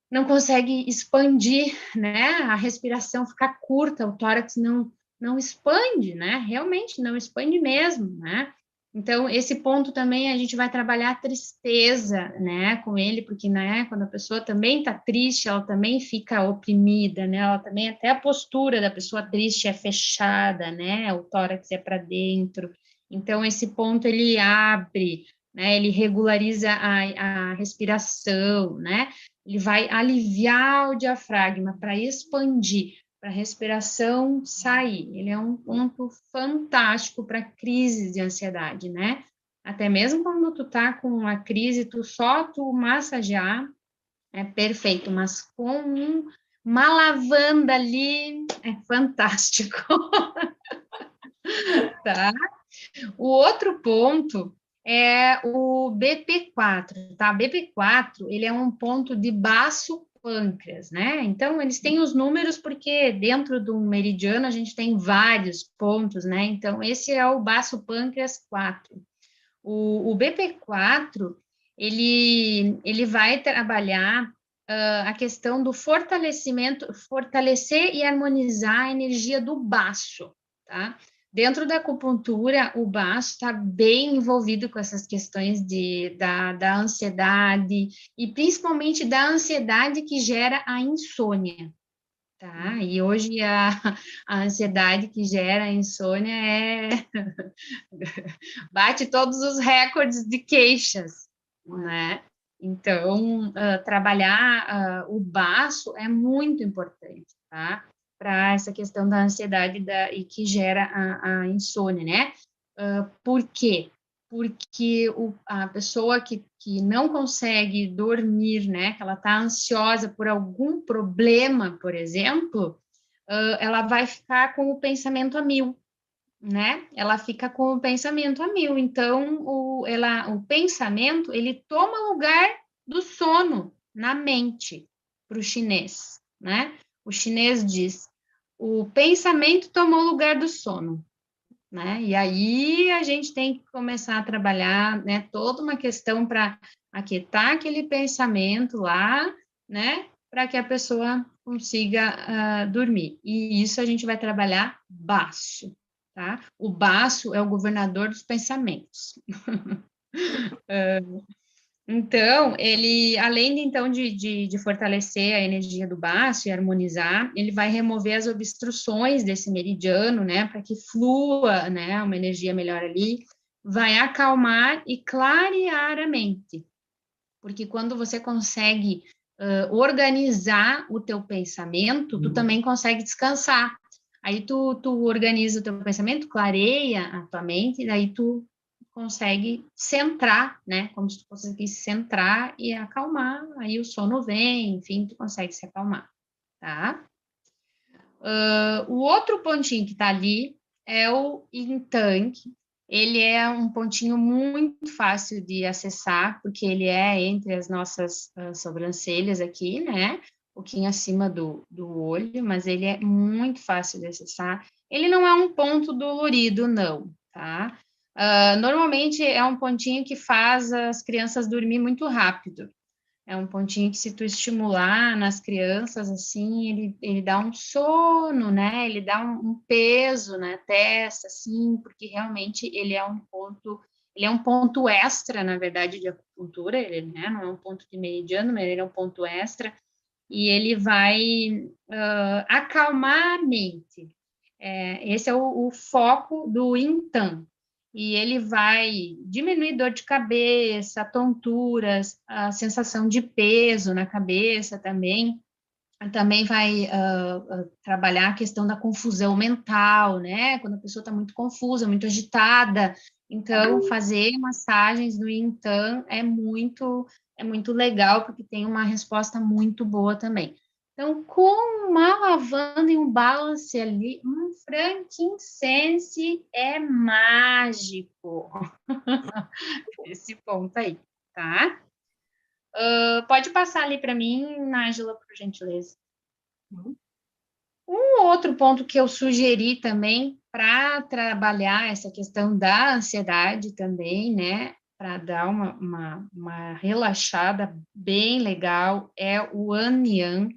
S2: não consegue expandir, né? A respiração fica curta, o tórax não expande, né? Realmente não expande mesmo, né? Então, esse ponto também a gente vai trabalhar a tristeza, né, com ele, porque, né, quando a pessoa também está triste, ela também fica oprimida, né, ela também, até a postura da pessoa triste é fechada, né, o tórax é para dentro. Então, esse ponto ele abre, né, ele regulariza a respiração, né, ele vai aliviar o diafragma para expandir, para a respiração sair. Ele é um ponto fantástico para crises de ansiedade, né? Até mesmo quando tu tá com uma crise, tu massagear é perfeito, mas com uma lavanda ali é fantástico, tá? O outro ponto é o BP4, tá? BP4, ele é um ponto de baço pâncreas, né? Então, eles têm os números porque dentro do meridiano a gente tem vários pontos, né? Então, esse é o baço pâncreas 4. O BP4, ele vai trabalhar a questão do fortalecimento, fortalecer e harmonizar a energia do baço, tá? Dentro da acupuntura, o baço está bem envolvido com essas questões da ansiedade, e principalmente da ansiedade que gera a insônia, tá? E hoje a ansiedade que gera a insônia bate todos os recordes de queixas, né? Então, trabalhar o baço é muito importante, tá? Para essa questão da ansiedade e que gera a insônia, né? Por quê? Porque a pessoa que não consegue dormir, né? Que ela está ansiosa por algum problema, por exemplo, ela vai ficar com o pensamento a mil, né? Ela fica com o pensamento a mil. Então, o pensamento, ele toma lugar do sono na mente para o chinês, né? O chinês diz, o pensamento tomou lugar do sono, né? E aí a gente tem que começar a trabalhar, né? Toda uma questão para aquietar aquele pensamento lá, né? Para que a pessoa consiga dormir. E isso a gente vai trabalhar baixo, tá? O baço é o governador dos pensamentos. Então, ele, além de, então, de fortalecer a energia do baço e harmonizar, ele vai remover as obstruções desse meridiano, né, para que flua, né, uma energia melhor ali, vai acalmar e clarear a mente, porque quando você consegue organizar o teu pensamento, tu também consegue descansar. Aí tu organiza o teu pensamento, clareia a tua mente, e daí tu consegue centrar, né? Como se tu conseguisse centrar e acalmar, aí o sono vem, enfim, tu consegue se acalmar, tá? O outro pontinho que tá ali é o yin tang. Ele é um pontinho muito fácil de acessar, porque ele é entre as nossas sobrancelhas aqui, né? Um pouquinho acima do olho, mas ele é muito fácil de acessar. Ele não é um ponto dolorido, não, tá? Normalmente é um pontinho que faz as crianças dormir muito rápido. É um pontinho que, se tu estimular nas crianças, assim, ele dá um sono, né? Ele dá um peso na testa, assim, porque realmente ele é um ponto extra, na verdade, de acupuntura, ele, né, não é um ponto de meridiano, mas ele é um ponto extra, e ele vai acalmar a mente. Esse é o foco do Yin Tan, e ele vai diminuir dor de cabeça, tonturas, a sensação de peso na cabeça também. Também vai trabalhar a questão da confusão mental, né? Quando a pessoa está muito confusa, muito agitada. Então, fazer massagens no Yin Tan é muito legal, porque tem uma resposta muito boa também. Então, com uma lavanda e um balance ali, um frankincense é mágico. Esse ponto aí, tá? Pode passar ali para mim, Nájila, por gentileza.
S1: Uhum.
S2: Um outro ponto que eu sugeri também para trabalhar essa questão da ansiedade também, né? Para dar uma relaxada bem legal, é o Anian,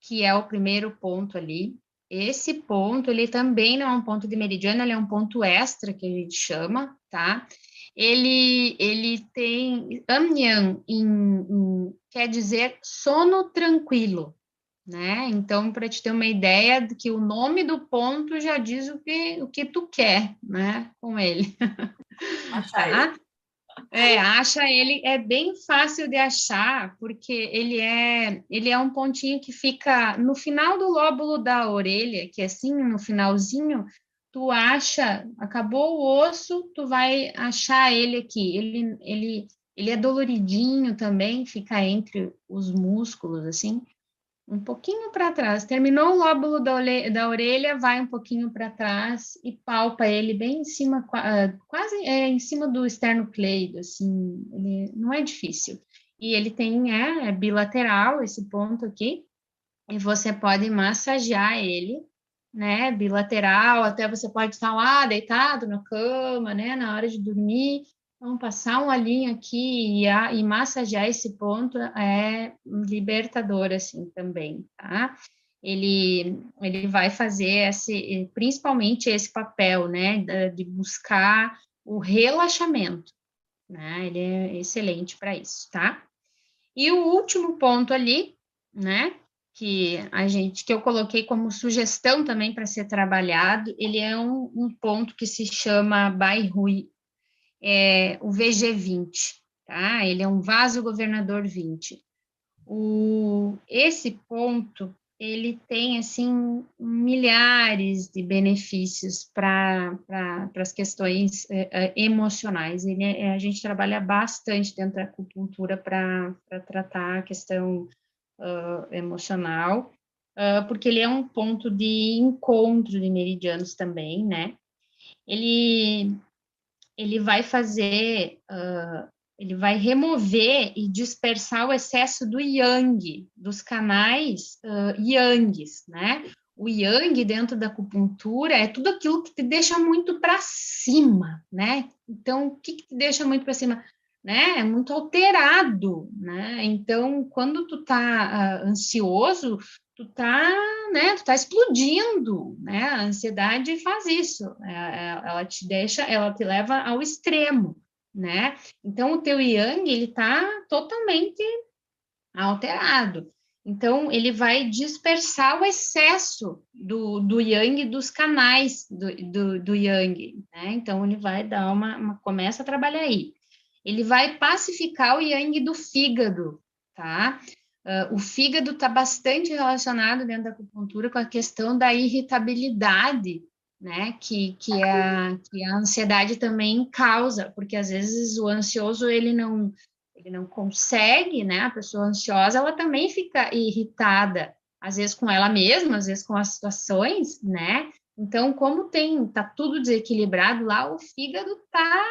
S2: que é o primeiro ponto ali. Esse ponto, ele também não é um ponto de meridiano, ele é um ponto extra, que a gente chama, tá? Ele tem, Amnian quer dizer sono tranquilo, né? Então, para te ter uma ideia de que o nome do ponto já diz o que tu quer, né, com ele,
S1: Achar ele.
S2: tá? Acha ele, é bem fácil de achar, porque ele é um pontinho que fica no final do lóbulo da orelha, que é assim, no finalzinho, tu acha, acabou o osso, tu vai achar ele aqui. Ele é doloridinho também, fica entre os músculos, assim, um pouquinho para trás. Terminou o lóbulo da orelha, vai um pouquinho para trás e palpa ele bem em cima, quase em cima do esternocleido, assim, ele não é difícil. E ele tem, é bilateral, esse ponto aqui, e você pode massagear ele, né, bilateral, até você pode estar lá deitado na cama, né, na hora de dormir, então passar um olhinho aqui e massagear esse ponto é libertador, assim, também, tá? Ele vai fazer principalmente esse papel, né, de buscar o relaxamento, né, ele é excelente para isso, tá? E o último ponto ali, né, que eu coloquei como sugestão também para ser trabalhado, ele é um ponto que se chama Bairrui, o VG20, tá? Ele é um vaso governador 20. Esse ponto, ele tem, assim, milhares de benefícios para as questões emocionais. A gente trabalha bastante dentro da acupuntura para tratar a questão emocional, porque ele é um ponto de encontro de meridianos também, né? Ele, ele vai fazer, ele vai remover e dispersar o excesso do yang, dos canais yangs, né? O yang dentro da acupuntura é tudo aquilo que te deixa muito para cima, né? Então, o que te deixa muito para cima? Né? É muito alterado, né? Então, quando tu tá ansioso, tu tá explodindo, né? A ansiedade faz isso, ela te deixa, ela te leva ao extremo, né? Então, o teu yang, ele tá totalmente alterado. Então, ele vai dispersar o excesso do yang dos canais do yang, né? Então, ele vai dar começa a trabalhar aí. Ele vai pacificar o yang do fígado, tá? O fígado está bastante relacionado dentro da acupuntura com a questão da irritabilidade, né? Que a ansiedade também causa, porque às vezes o ansioso ele não consegue, né? A pessoa ansiosa, ela também fica irritada, às vezes com ela mesma, às vezes com as situações, né? Então, como tá tudo desequilibrado lá, o fígado tá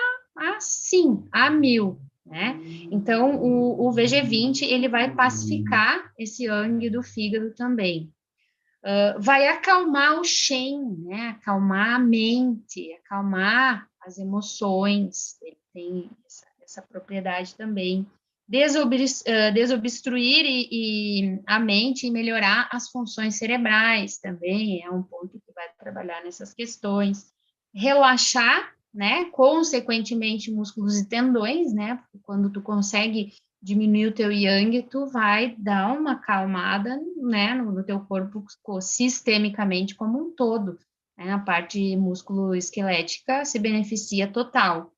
S2: assim, a mil, né? Então, o VG20, ele vai pacificar esse yang do fígado também. Vai acalmar o Shen, né? Acalmar a mente, acalmar as emoções, ele tem essa propriedade também. Desobstruir a mente e melhorar as funções cerebrais também é um ponto que vai trabalhar nessas questões. Relaxar, né? Consequentemente, músculos e tendões, né? Porque quando tu consegue diminuir o teu yang, tu vai dar uma acalmada, né, no teu corpo sistemicamente como um todo, né? A parte músculo-esquelética se beneficia total.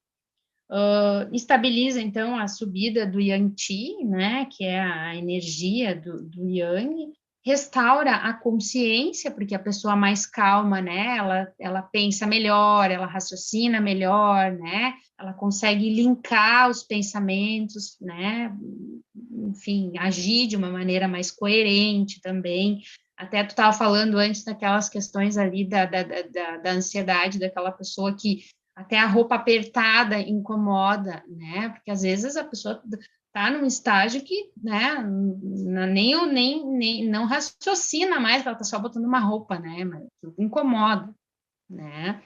S2: Estabiliza, então, a subida do Yang Qi, né, que é a energia do Yang, restaura a consciência, porque a pessoa mais calma, né, ela pensa melhor, ela raciocina melhor, né, ela consegue linkar os pensamentos, né, enfim, agir de uma maneira mais coerente também. Até tu estava falando antes daquelas questões ali da ansiedade daquela pessoa que até a roupa apertada incomoda, né? Porque às vezes a pessoa está num estágio que, né, nem não raciocina mais, ela está só botando uma roupa, né? Mas incomoda, né?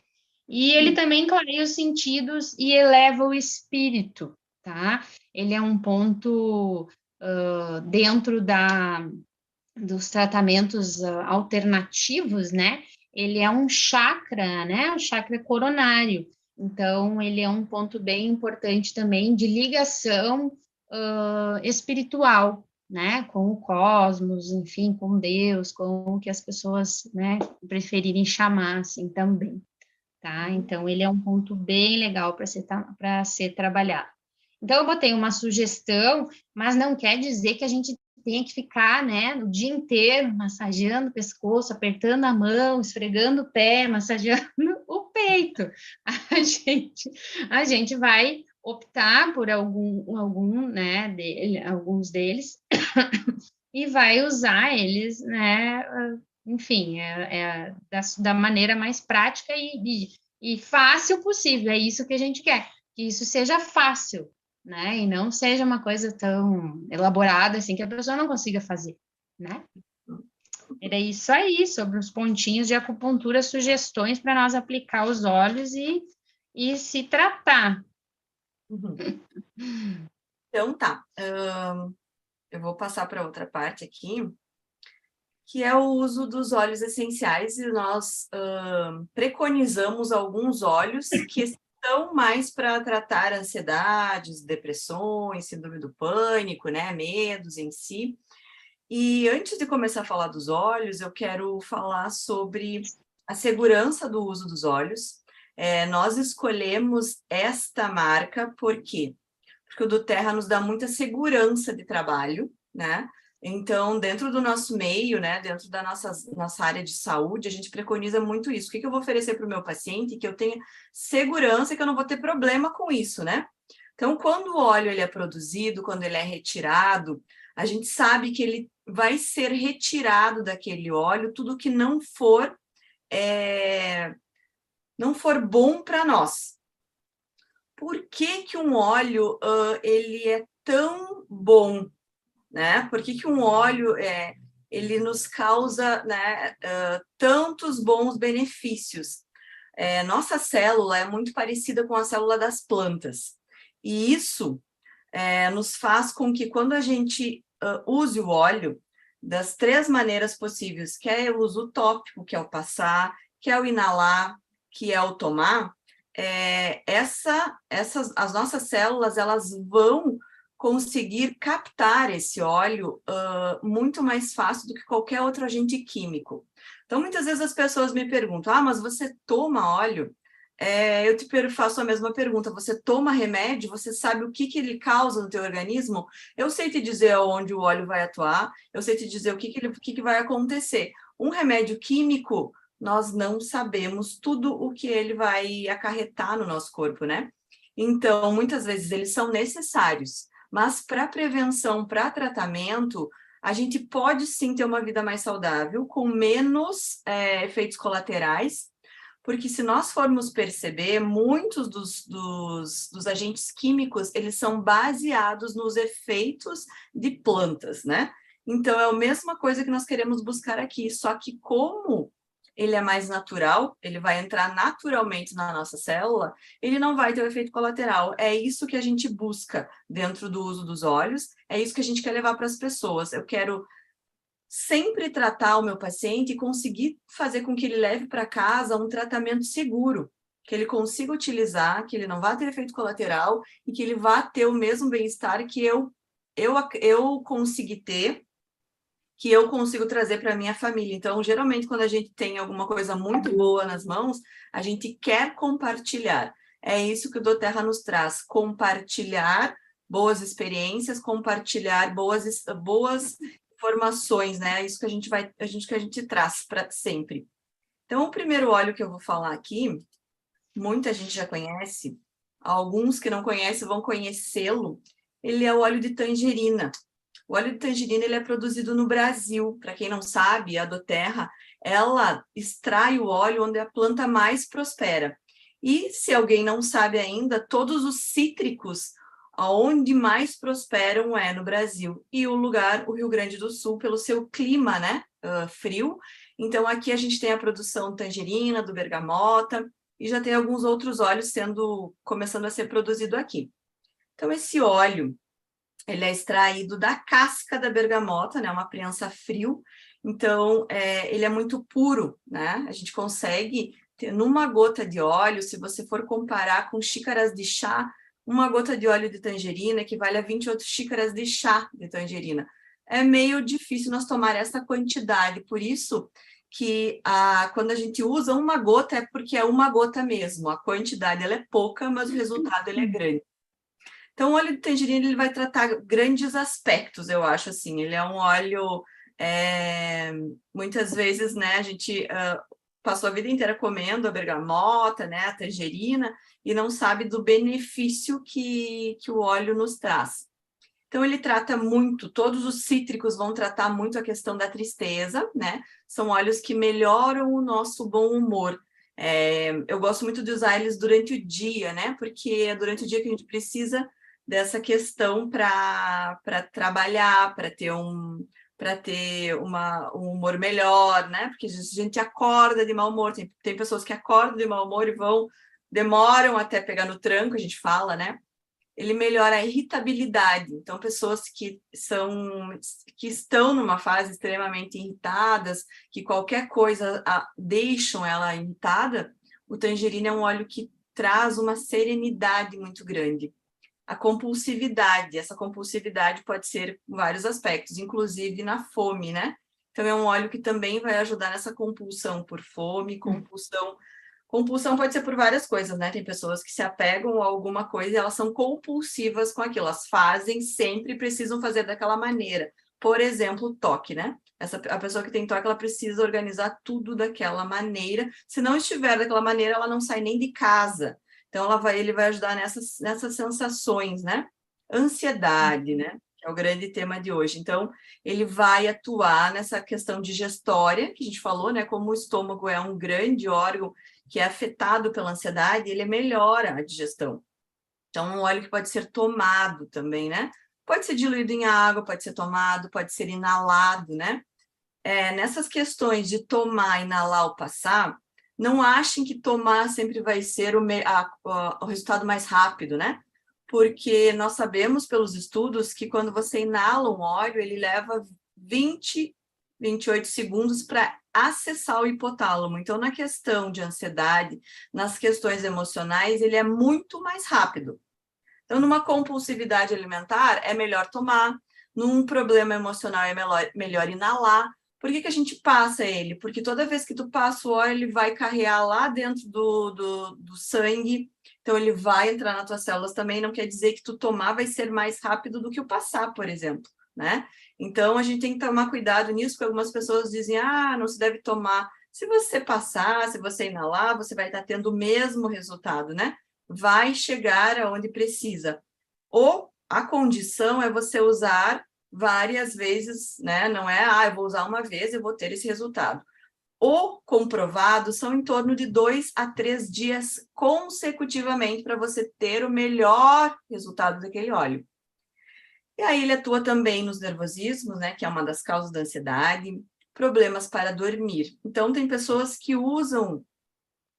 S2: E ele também clareia os sentidos e eleva o espírito, tá? Ele é um ponto dentro dos tratamentos alternativos, né? Ele é um chakra, né? Um chakra coronário. Então, ele é um ponto bem importante também de ligação espiritual, né? Com o cosmos, enfim, com Deus, com o que as pessoas, né, preferirem chamar, assim, também, tá? Então, ele é um ponto bem legal para ser trabalhado. Então, eu botei uma sugestão, mas não quer dizer que a gente tenha que ficar, né, o dia inteiro massageando o pescoço, apertando a mão, esfregando o pé, massageando o peito. A gente vai optar por alguns deles e vai usar eles, né, enfim, da maneira mais prática e fácil possível. É isso que a gente quer, que isso seja fácil, né? E não seja uma coisa tão elaborada assim que a pessoa não consiga fazer, né? Era isso aí, sobre os pontinhos de acupuntura, sugestões para nós aplicar os olhos e se tratar.
S1: Uhum. Então, tá. Eu vou passar para outra parte aqui, que é o uso dos óleos essenciais, e nós preconizamos alguns óleos que são mais para tratar ansiedades, depressões, síndrome do pânico, né, medos em si. E antes de começar a falar dos óleos, eu quero falar sobre a segurança do uso dos óleos. Nós escolhemos esta marca por quê? Porque o do Terra nos dá muita segurança de trabalho, né? Então, dentro do nosso meio, né, dentro da nossa área de saúde, a gente preconiza muito isso. O que eu vou oferecer para o meu paciente? Que eu tenha segurança, que eu não vou ter problema com isso, né? Então, quando o óleo ele é produzido, quando ele é retirado, a gente sabe que ele vai ser retirado daquele óleo tudo que não for bom para nós. Por que um óleo ele é tão bom, né? Por que um óleo ele nos causa, né, tantos bons benefícios? Nossa célula é muito parecida com a célula das plantas. E isso nos faz com que quando a gente use o óleo das 3 maneiras possíveis, que é o uso tópico, que é o passar, que é o inalar, que é o tomar, as nossas células elas vão conseguir captar esse óleo muito mais fácil do que qualquer outro agente químico. Então, muitas vezes as pessoas me perguntam, mas você toma óleo? Eu te faço a mesma pergunta, você toma remédio? Você sabe o que ele causa no teu organismo? Eu sei te dizer onde o óleo vai atuar, eu sei te dizer o que vai acontecer. Um remédio químico, nós não sabemos tudo o que ele vai acarretar no nosso corpo, né? Então, muitas vezes eles são necessários, mas para prevenção, para tratamento, a gente pode sim ter uma vida mais saudável, com menos efeitos colaterais, porque se nós formos perceber, muitos dos agentes químicos, eles são baseados nos efeitos de plantas, né? Então, é a mesma coisa que nós queremos buscar aqui, só que como ele é mais natural, ele vai entrar naturalmente na nossa célula, ele não vai ter o efeito colateral. É isso que a gente busca dentro do uso dos óleos, é isso que a gente quer levar para as pessoas. Eu quero sempre tratar o meu paciente e conseguir fazer com que ele leve para casa um tratamento seguro, que ele consiga utilizar, que ele não vá ter efeito colateral e que ele vá ter o mesmo bem-estar que eu consegui ter, que eu consigo trazer para a minha família. Então, geralmente, quando a gente tem alguma coisa muito boa nas mãos, a gente quer compartilhar. É isso que o doTERRA nos traz, compartilhar boas experiências, compartilhar boas informações, né? É isso que a gente traz para sempre. Então, o primeiro óleo que eu vou falar aqui, muita gente já conhece, alguns que não conhecem vão conhecê-lo, ele é o óleo de tangerina. O óleo de tangerina ele é produzido no Brasil. Para quem não sabe, a Doterra, ela extrai o óleo onde a planta mais prospera. E se alguém não sabe ainda, todos os cítricos, aonde mais prosperam é no Brasil. E o lugar, o Rio Grande do Sul, pelo seu clima, né, frio. Então aqui a gente tem a produção tangerina, do bergamota, e já tem alguns outros óleos começando a ser produzido aqui. Então esse óleo, ele é extraído da casca da bergamota, né? Uma prensa frio. Então, ele é muito puro, né? A gente consegue ter numa gota de óleo, se você for comparar com xícaras de chá, uma gota de óleo de tangerina equivale a 28 xícaras de chá de tangerina. É meio difícil nós tomar essa quantidade, por isso que quando a gente usa uma gota, é porque é uma gota mesmo. A quantidade ela é pouca, mas o resultado ele é grande. Então, o óleo de tangerina ele vai tratar grandes aspectos, eu acho, assim. Ele é um óleo, muitas vezes, né, a gente passou a vida inteira comendo a bergamota, né, a tangerina, e não sabe do benefício que o óleo nos traz. Então, ele trata muito, todos os cítricos vão tratar muito a questão da tristeza, né? São óleos que melhoram o nosso bom humor. Eu gosto muito de usar eles durante o dia, né? Porque é durante o dia que a gente precisa dessa questão para trabalhar, para ter um humor melhor, né? Porque a gente acorda de mau humor, tem pessoas que acordam de mau humor e demoram até pegar no tranco, a gente fala, né? Ele melhora a irritabilidade. Então, pessoas que estão numa fase extremamente irritadas, que qualquer coisa deixam ela irritada, o tangerina é um óleo que traz uma serenidade muito grande. A compulsividade, essa compulsividade pode ser em vários aspectos, inclusive na fome, né? Então, é um óleo que também vai ajudar nessa compulsão por fome, compulsão. Compulsão pode ser por várias coisas, né? Tem pessoas que se apegam a alguma coisa e elas são compulsivas com aquilo, elas fazem, sempre precisam fazer daquela maneira. Por exemplo, toque, né? A pessoa que tem toque, ela precisa organizar tudo daquela maneira. Se não estiver daquela maneira, ela não sai nem de casa. Então, ele vai ajudar nessas sensações, né? Ansiedade, né? Que é o grande tema de hoje. Então, ele vai atuar nessa questão digestória, que a gente falou, né? Como o estômago é um grande órgão que é afetado pela ansiedade, ele melhora a digestão. Então, um óleo que pode ser tomado também, né? Pode ser diluído em água, pode ser tomado, pode ser inalado, né? Nessas questões de tomar, inalar ou passar, não achem que tomar sempre vai ser o resultado mais rápido, né? Porque nós sabemos pelos estudos que quando você inala um óleo, ele leva 28 segundos para acessar o hipotálamo. Então, na questão de ansiedade, nas questões emocionais, ele é muito mais rápido. Então, numa compulsividade alimentar, é melhor tomar. Num problema emocional, é melhor inalar. Por que a gente passa ele? Porque toda vez que tu passa o óleo, ele vai carrear lá dentro do sangue. Então, ele vai entrar nas tuas células também. Não quer dizer que tu tomar vai ser mais rápido do que o passar, por exemplo, né? Então, a gente tem que tomar cuidado nisso, porque algumas pessoas dizem, não se deve tomar. Se você passar, se você inalar, você vai estar tendo o mesmo resultado, né? Vai chegar aonde precisa. Ou a condição é você usar várias vezes, né? Não é, eu vou usar uma vez e vou ter esse resultado. O comprovado são em torno de 2 a 3 dias consecutivamente para você ter o melhor resultado daquele óleo. E aí ele atua também nos nervosismos, né, que é uma das causas da ansiedade, problemas para dormir. Então, tem pessoas que usam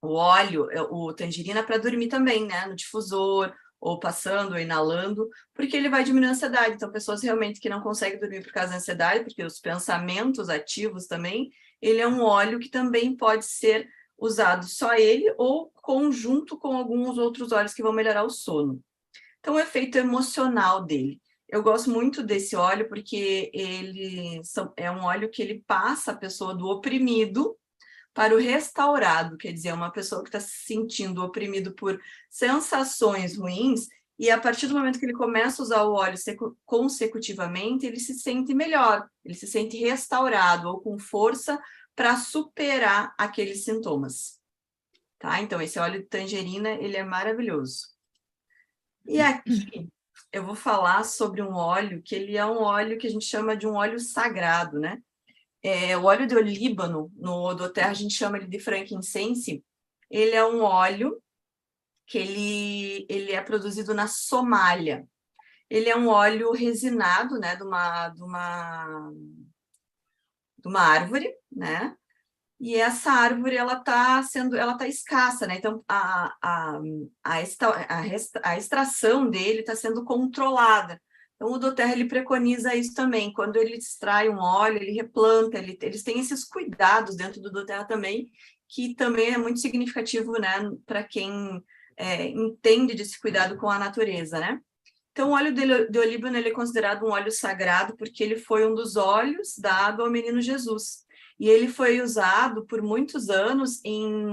S1: o óleo, o tangerina, para dormir também, né, no difusor, ou passando, ou inalando, porque ele vai diminuir a ansiedade. Então, pessoas realmente que não conseguem dormir por causa da ansiedade, porque os pensamentos ativos também, ele é um óleo que também pode ser usado só ele, ou conjunto com alguns outros óleos que vão melhorar o sono. Então, o efeito emocional dele. Eu gosto muito desse óleo porque é um óleo que ele passa a pessoa do oprimido para o restaurado, quer dizer, uma pessoa que está se sentindo oprimido por sensações ruins, e a partir do momento que ele começa a usar o óleo consecutivamente, ele se sente melhor, ele se sente restaurado ou com força para superar aqueles sintomas. Tá? Então, esse óleo de tangerina, ele é maravilhoso. E aqui eu vou falar sobre um óleo que ele é um óleo que a gente chama de um óleo sagrado, né? O óleo de olíbano, no Odoterra a gente chama ele de frankincense. Ele é um óleo que ele é produzido na Somália. Ele é um óleo resinado, né, de uma árvore, né? E essa árvore ela tá escassa, né? Então a extração dele está sendo controlada. Então o Doterra ele preconiza isso também. Quando ele extrai um óleo, ele replanta, eles têm esses cuidados dentro do Doterra também, que também é muito significativo, né, para quem entende desse cuidado com a natureza, né? Então, o óleo de olíbano ele é considerado um óleo sagrado porque ele foi um dos óleos dado ao menino Jesus. E ele foi usado por muitos anos em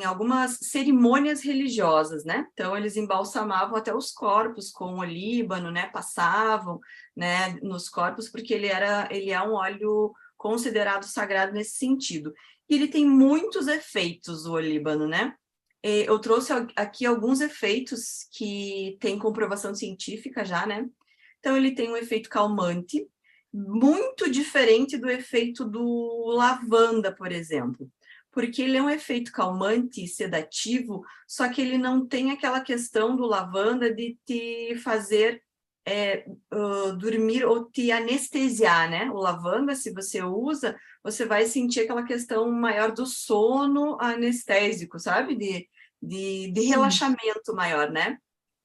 S1: algumas cerimônias religiosas, né? Então, eles embalsamavam até os corpos com olíbano, né? Passavam, né, nos corpos, porque ele é um óleo considerado sagrado nesse sentido. E ele tem muitos efeitos, o olíbano, né? Eu trouxe aqui alguns efeitos que têm comprovação científica já, né? Então, ele tem um efeito calmante, muito diferente do efeito do lavanda, por exemplo. Porque ele é um efeito calmante e sedativo, só que ele não tem aquela questão do lavanda de te fazer dormir ou te anestesiar, né? O lavanda, se você usa, você vai sentir aquela questão maior do sono anestésico, sabe? De relaxamento maior, né?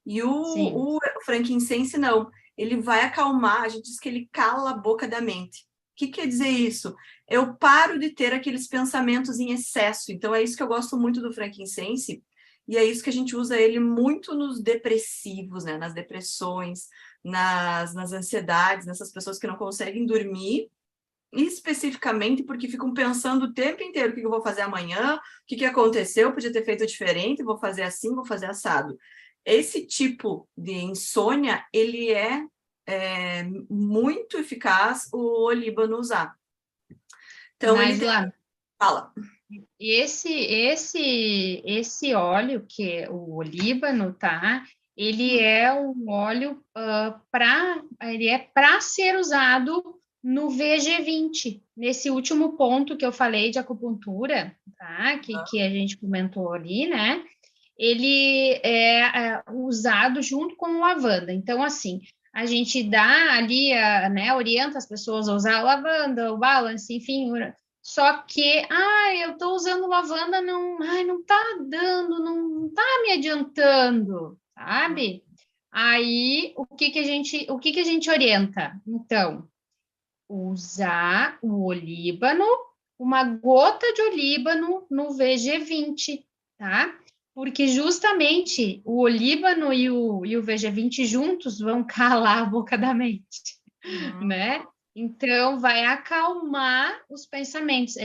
S1: E o frankincense, não. Ele vai acalmar, a gente diz que ele cala a boca da mente. O que quer dizer isso? Eu paro de ter aqueles pensamentos em excesso. Então, é isso que eu gosto muito do frankincense, e é isso que a gente usa ele muito nos depressivos, né? Nas depressões, nas ansiedades, nessas pessoas que não conseguem dormir, especificamente porque ficam pensando o tempo inteiro o que eu vou fazer amanhã, o que aconteceu, podia ter feito diferente, vou fazer assim, vou fazer assado. Esse tipo de insônia, ele é muito eficaz o olíbano usar. Então,
S2: Naisla,
S1: Fala.
S2: e esse óleo, que é o olíbano, tá? Ele é um óleo para ser usado no VG20, nesse último ponto que eu falei de acupuntura, tá? Que a gente comentou ali, né? Ele é usado junto com o lavanda. Então, assim, a gente dá ali, né, orienta as pessoas a usar a lavanda, o balance, enfim, só que, eu estou usando lavanda, não tá dando, não tá me adiantando, sabe? Aí, o que que a gente orienta? Então, usar o olíbano, uma gota de olíbano no VG20, tá? Porque justamente o olíbano e o VG20 juntos vão calar a boca da mente, né? Então, vai acalmar os pensamentos.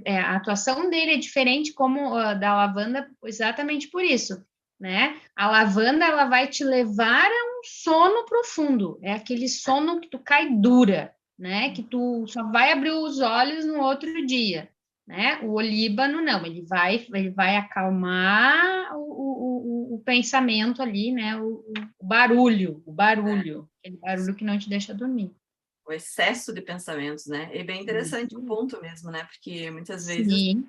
S2: A atuação dele é diferente como a da lavanda, exatamente por isso, né? A lavanda, ela vai te levar a um sono profundo. É aquele sono que tu cai dura, né? Que tu só vai abrir os olhos no outro dia, né? O olíbano, não. Ele vai acalmar o pensamento ali, né? O barulho, aquele barulho que não te deixa dormir.
S1: O excesso de pensamentos, né? E bem interessante o ponto mesmo, né? Porque muitas vezes
S2: Sim.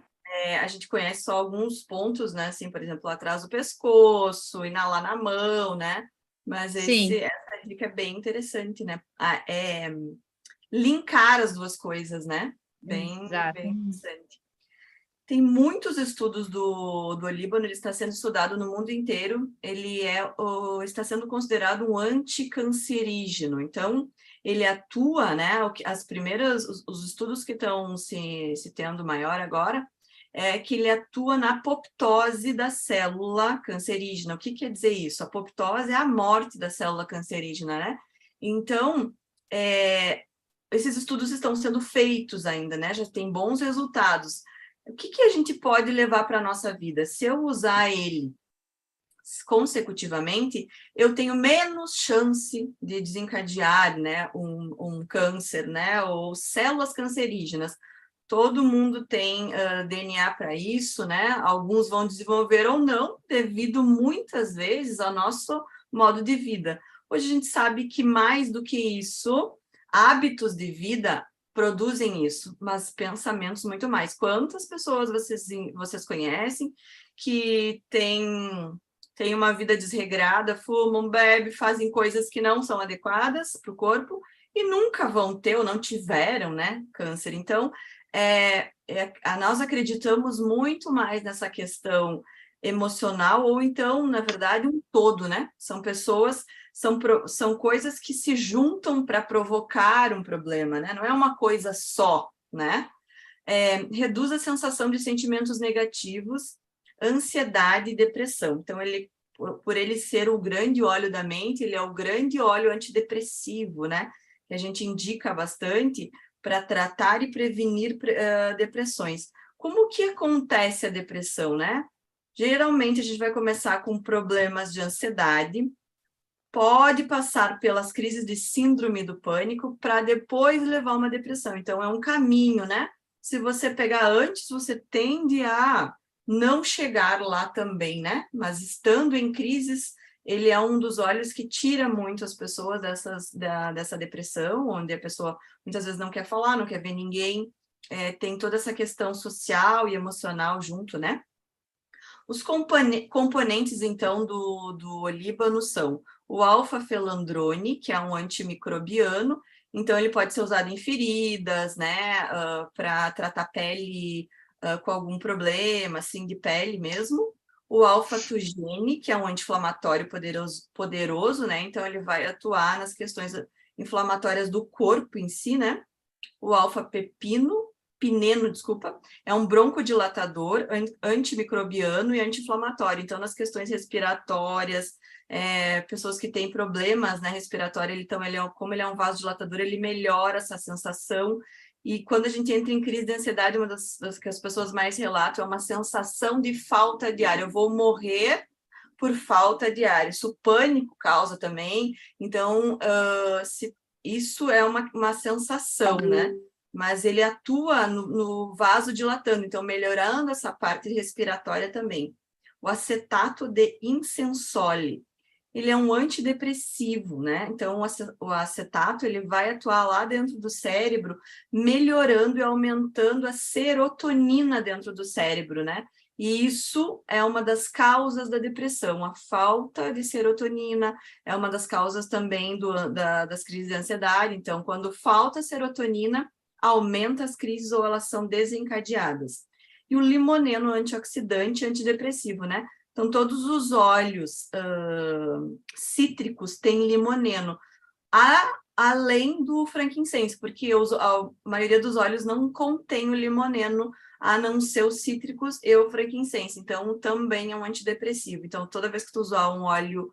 S1: a gente conhece só alguns pontos, né? Assim, por exemplo, atrás do pescoço, inalar na mão, né? Mas
S2: Sim,
S1: essa dica é bem interessante, né? Linkar as duas coisas, né? Bem
S2: exato.
S1: interessante. Tem muitos estudos do olíbano, ele está sendo estudado no mundo inteiro, está sendo considerado um anticancerígeno, então ele atua, né, os estudos que estão se tendo maior agora, é que ele atua na apoptose da célula cancerígena. O que quer dizer isso? A apoptose é a morte da célula cancerígena, né? Então, esses estudos estão sendo feitos ainda, né? Já tem bons resultados. O que a gente pode levar para a nossa vida? Se eu usar ele consecutivamente, eu tenho menos chance de desencadear, né, um câncer, né, ou células cancerígenas. todo mundo tem DNA para isso, né? Alguns vão desenvolver ou não, devido muitas vezes ao nosso modo de vida. Hoje a gente sabe que mais do que isso, hábitos de vida produzem isso, mas pensamentos muito mais. Quantas pessoas vocês conhecem que têm uma vida desregrada, fumam, bebem, fazem coisas que não são adequadas para o corpo e nunca vão ter ou não tiveram, né, câncer? Então, nós acreditamos muito mais nessa questão emocional, ou então, na verdade, um todo, né? São pessoas, são coisas que se juntam para provocar um problema, né? Não é uma coisa só, né? Reduz a sensação de sentimentos negativos, ansiedade e depressão. Então, por ele ser o grande óleo da mente, ele é o grande óleo antidepressivo, né? Que a gente indica bastante para tratar e prevenir depressões. Como que acontece a depressão, né? Geralmente, a gente vai começar com problemas de ansiedade, pode passar pelas crises de síndrome do pânico para depois levar uma depressão. Então, é um caminho, né? Se você pegar antes, você tende a não chegar lá também, né? Mas estando em crises, ele é um dos olhos que tira muito as pessoas dessa depressão, onde a pessoa muitas vezes não quer falar, não quer ver ninguém, tem toda essa questão social e emocional junto, né? Os componentes, então, do olíbano são o alfa-felandrone, que é um antimicrobiano, então ele pode ser usado em feridas, né, para tratar pele com algum problema, assim, de pele mesmo. O alfa-tugene, que é um anti-inflamatório poderoso, né, então ele vai atuar nas questões inflamatórias do corpo em si, né. O pineno, desculpa, é um broncodilatador, antimicrobiano e anti-inflamatório. Então, nas questões respiratórias, pessoas que têm problemas, né, respiratórios, então, como ele é um vasodilatador, ele melhora essa sensação. E quando a gente entra em crise de ansiedade, uma das que as pessoas mais relatam é uma sensação de falta de ar. Eu vou morrer por falta de ar. Isso pânico causa também. Então, isso é uma sensação, né? Mas ele atua no vasodilatando, então melhorando essa parte respiratória também. O acetato de insensole, ele é um antidepressivo, né? Então, o acetato, ele vai atuar lá dentro do cérebro, melhorando e aumentando a serotonina dentro do cérebro, né? E isso é uma das causas da depressão, a falta de serotonina é uma das causas também das crises de ansiedade. Então, quando falta serotonina, aumenta as crises ou elas são desencadeadas. E o limoneno antioxidante antidepressivo, né? Então, todos os óleos cítricos têm limoneno, além do frankincense, porque a maioria dos óleos não contém o limoneno, a não ser os cítricos e o frankincense. Então, também é um antidepressivo. Então, toda vez que tu usar um óleo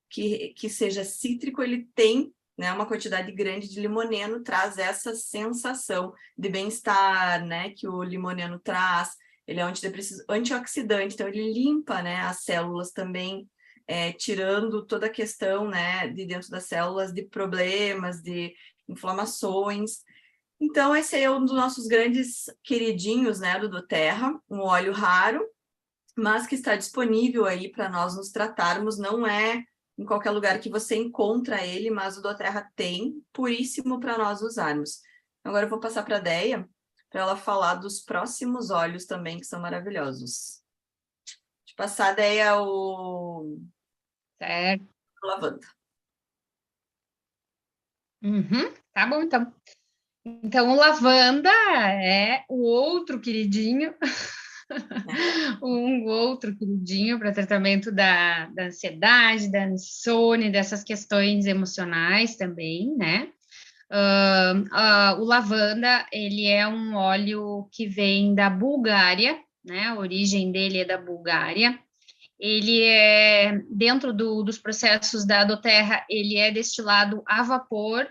S1: que seja cítrico, ele tem, né, uma quantidade grande de limoneno, traz essa sensação de bem-estar, né, que o limoneno traz. Ele é um antioxidante, então ele limpa, né, as células também, tirando toda a questão, né, de dentro das células de problemas, de inflamações. Então, esse é um dos nossos grandes queridinhos, né, do doTERRA, um óleo raro, mas que está disponível aí para nós nos tratarmos, não é em qualquer lugar que você encontra ele, mas o doTERRA tem, puríssimo para nós usarmos. Agora eu vou passar para a Deia, para ela falar dos próximos óleos também, que são maravilhosos. Deixa eu passar, Deia,
S2: Certo.
S1: lavanda.
S2: Tá bom, então. Então, o lavanda é o outro queridinho, um outro queridinho para tratamento da ansiedade, da insônia, dessas questões emocionais também, né? O lavanda, ele é um óleo que vem da Bulgária, né? A origem dele é da Bulgária. Ele é, dentro dos processos da doTERRA, ele é destilado a vapor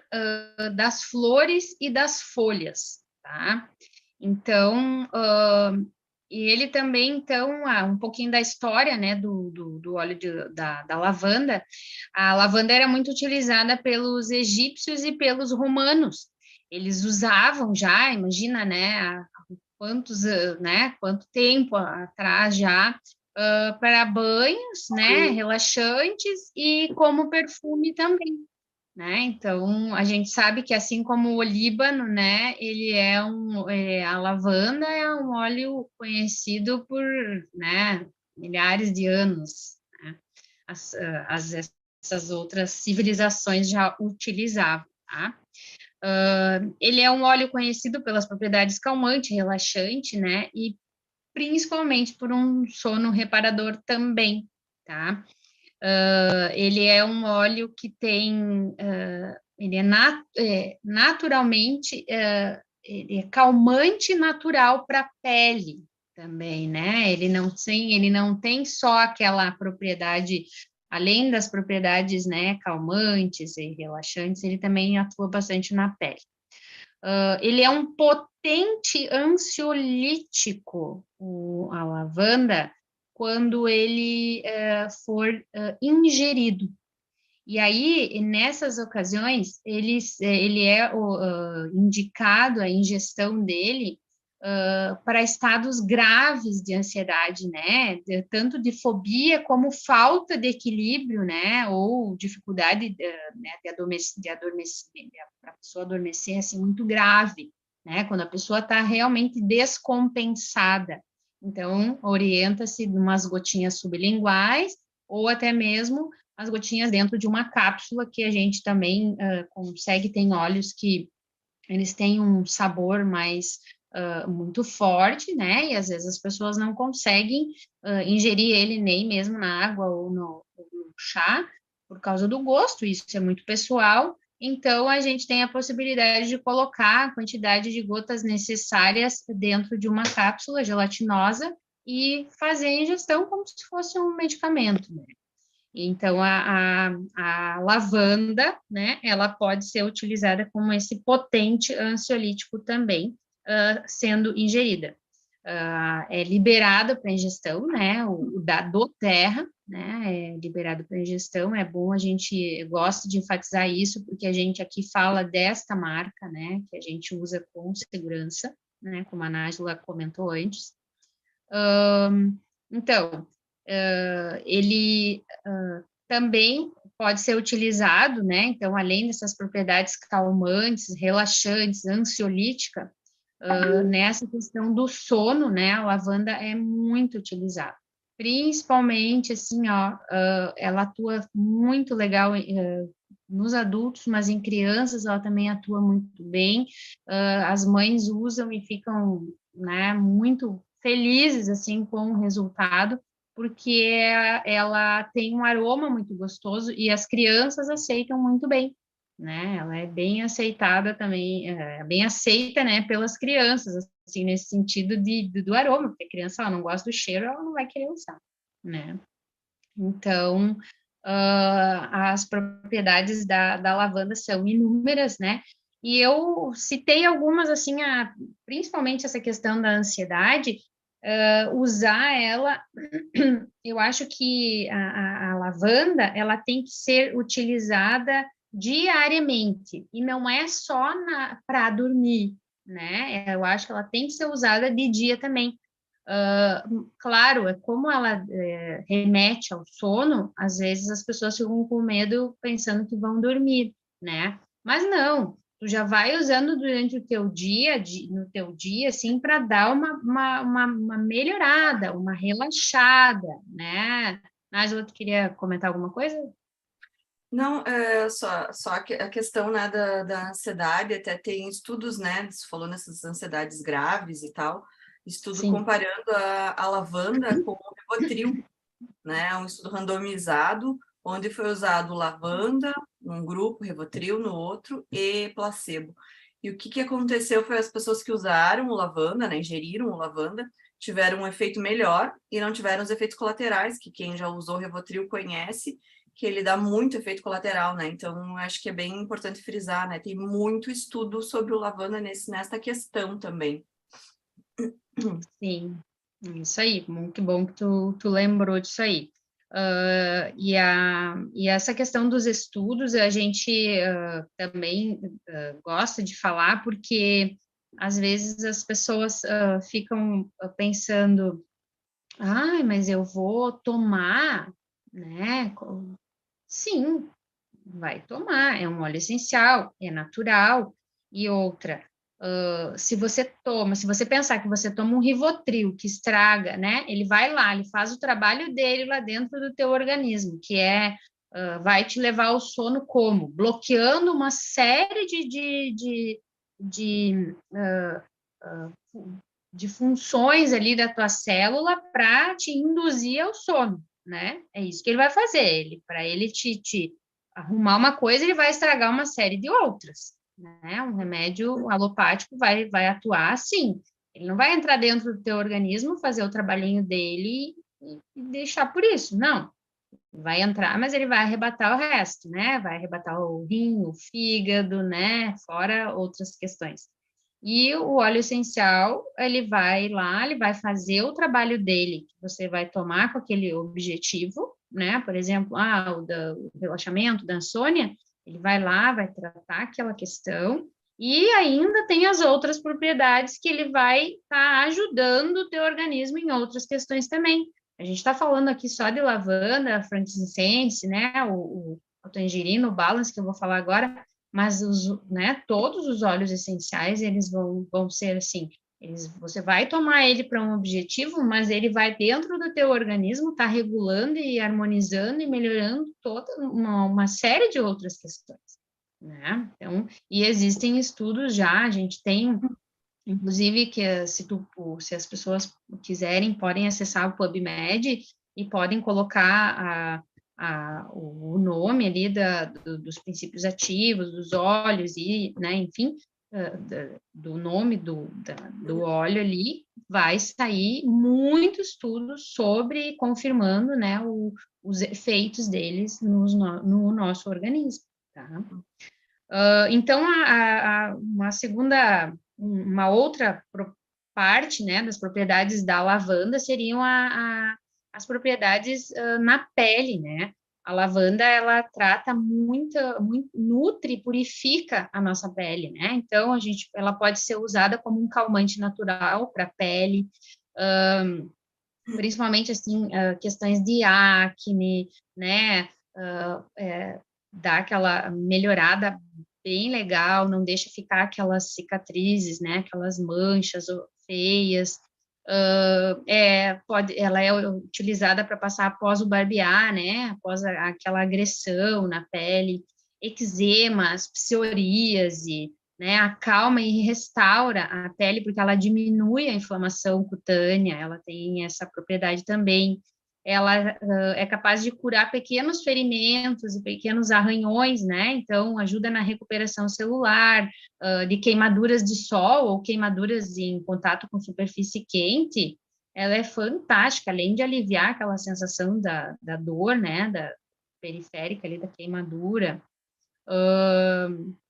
S2: das flores e das folhas, tá? Então, e ele também, então, um pouquinho da história, né, do óleo da lavanda. A lavanda era muito utilizada pelos egípcios e pelos romanos. eles usavam já, imagina, né, quanto tempo atrás já, para banhos, né, relaxantes e como perfume também, né? Então, a gente sabe que assim como o olíbano, né, a lavanda é um óleo conhecido por, né, milhares de anos, né? As, ah, as, Essas outras civilizações já utilizavam, tá? Ele é um óleo conhecido pelas propriedades calmante, relaxante, né? E principalmente por um sono reparador também, tá? Ele é um óleo que tem, ele naturalmente, ele é calmante natural para a pele também, né? Ele não tem só aquela propriedade, além das propriedades, né, calmantes e relaxantes, ele também atua bastante na pele. Ele é um potente ansiolítico, a lavanda, quando ele for ingerido. E aí, nessas ocasiões, ele é indicado a ingestão dele para estados graves de ansiedade, né? Tanto de fobia como falta de equilíbrio, né? Ou dificuldade né, de adormecer, para a pessoa adormecer, assim, muito grave, né? Quando a pessoa está realmente descompensada. Então, orienta-se umas gotinhas sublinguais ou até mesmo as gotinhas dentro de uma cápsula que a gente também consegue, tem óleos que eles têm um sabor mais muito forte, né? E às vezes as pessoas não conseguem ingerir ele nem mesmo na água ou no chá por causa do gosto, isso é muito pessoal. Então, a gente tem a possibilidade de colocar a quantidade de gotas necessárias dentro de uma cápsula gelatinosa e fazer a ingestão como se fosse um medicamento, né? Então, a lavanda, né, ela pode ser utilizada como esse potente ansiolítico também, sendo ingerida. É liberado para ingestão, né, o da doTERRA, né, é liberado para ingestão, é bom, a gente gosta de enfatizar isso, porque a gente aqui fala desta marca, né, que a gente usa com segurança, né, como a Nájila comentou antes. Então, ele também pode ser utilizado, né? Então, além dessas propriedades calmantes, relaxantes, ansiolítica, nessa questão do sono, né? A lavanda é muito utilizada. Principalmente, assim, ó, ela atua muito legal nos adultos, mas em crianças ela também atua muito bem. As mães usam e ficam, né, muito felizes, assim, com o resultado, porque ela tem um aroma muito gostoso e as crianças aceitam muito bem, né? Ela é bem aceitada também, bem aceita, né, pelas crianças, assim, nesse sentido do aroma, porque a criança, ela não gosta do cheiro, ela não vai querer usar, né? Então, as propriedades da lavanda são inúmeras, né? E eu citei algumas, assim, principalmente essa questão da ansiedade, usar ela, eu acho que a lavanda, ela tem que ser utilizada diariamente, e não é só para dormir, né? Eu acho que ela tem que ser usada de dia também. Claro, como ela remete ao sono, às vezes as pessoas ficam com medo pensando que vão dormir, né? Mas não, tu já vai usando durante o teu dia, no teu dia, assim, para dar uma melhorada, uma relaxada, né? Nájila, tu queria comentar alguma coisa?
S1: Não, só a questão, né, da ansiedade, até tem estudos, né, você falou nessas ansiedades graves e tal, estudo
S2: Sim.
S1: comparando a lavanda com o Rivotril, né, um estudo randomizado, onde foi usado lavanda num grupo, Rivotril no outro e placebo. E o que aconteceu foi as pessoas que usaram o lavanda, né, ingeriram o lavanda, tiveram um efeito melhor e não tiveram os efeitos colaterais, que quem já usou o Rivotril conhece, que ele dá muito efeito colateral, né? Então, acho que é bem importante frisar, né? Tem muito estudo sobre o lavanda nesta questão também.
S2: Sim, isso aí, muito bom que tu lembrou disso aí. E essa questão dos estudos, a gente também gosta de falar, porque às vezes as pessoas ficam pensando, mas eu vou tomar, né? Sim, vai tomar, é um óleo essencial, é natural. E outra, se você pensar que você toma um Rivotril que estraga, né? Ele vai lá, ele faz o trabalho dele lá dentro do teu organismo, que vai te levar ao sono como? Bloqueando uma série de, uh, de funções ali da tua célula para te induzir ao sono, né? É isso que ele vai fazer. Para ele te arrumar uma coisa, ele vai estragar uma série de outras, né? Um remédio alopático vai atuar assim. Ele não vai entrar dentro do teu organismo, fazer o trabalhinho dele e deixar por isso, não. Vai entrar, mas ele vai arrebatar o resto, né? Vai arrebatar o rim, o fígado, né? Fora outras questões. E o óleo essencial, ele vai lá, ele vai fazer o trabalho dele, que você vai tomar com aquele objetivo, né? Por exemplo, o relaxamento, da insônia, ele vai lá, vai tratar aquela questão, e ainda tem as outras propriedades que ele vai estar ajudando o teu organismo em outras questões também. A gente está falando aqui só de lavanda, frankincense, né? O tangerino, o balance, que eu vou falar agora, mas todos os óleos essenciais, eles vão ser assim, você vai tomar ele para um objetivo, mas ele vai dentro do teu organismo, tá regulando e harmonizando e melhorando toda uma série de outras questões, né? Então, e existem estudos já, a gente tem, inclusive, que se as pessoas quiserem, podem acessar o PubMed e podem colocar o nome ali dos princípios ativos, dos óleos e, né, enfim, do nome do óleo ali, vai sair muito estudo sobre, confirmando, né, os efeitos deles no nosso organismo, tá? Então, uma outra parte, né, das propriedades da lavanda seriam as propriedades na pele, né? A lavanda, ela trata muito, nutre, purifica a nossa pele, né? Então, ela pode ser usada como um calmante natural para a pele, principalmente, assim, questões de acne, né? Dá aquela melhorada bem legal, não deixa ficar aquelas cicatrizes, né? Aquelas manchas feias. Ela é utilizada para passar após o barbear, né? Após aquela agressão na pele, eczemas, psoríase, né? Acalma e restaura a pele porque ela diminui a inflamação cutânea, ela tem essa propriedade também. Ela é capaz de curar pequenos ferimentos e pequenos arranhões, né? Então, ajuda na recuperação celular, de queimaduras de sol ou queimaduras em contato com superfície quente. Ela é fantástica, além de aliviar aquela sensação da dor, né? Da periférica ali, da queimadura.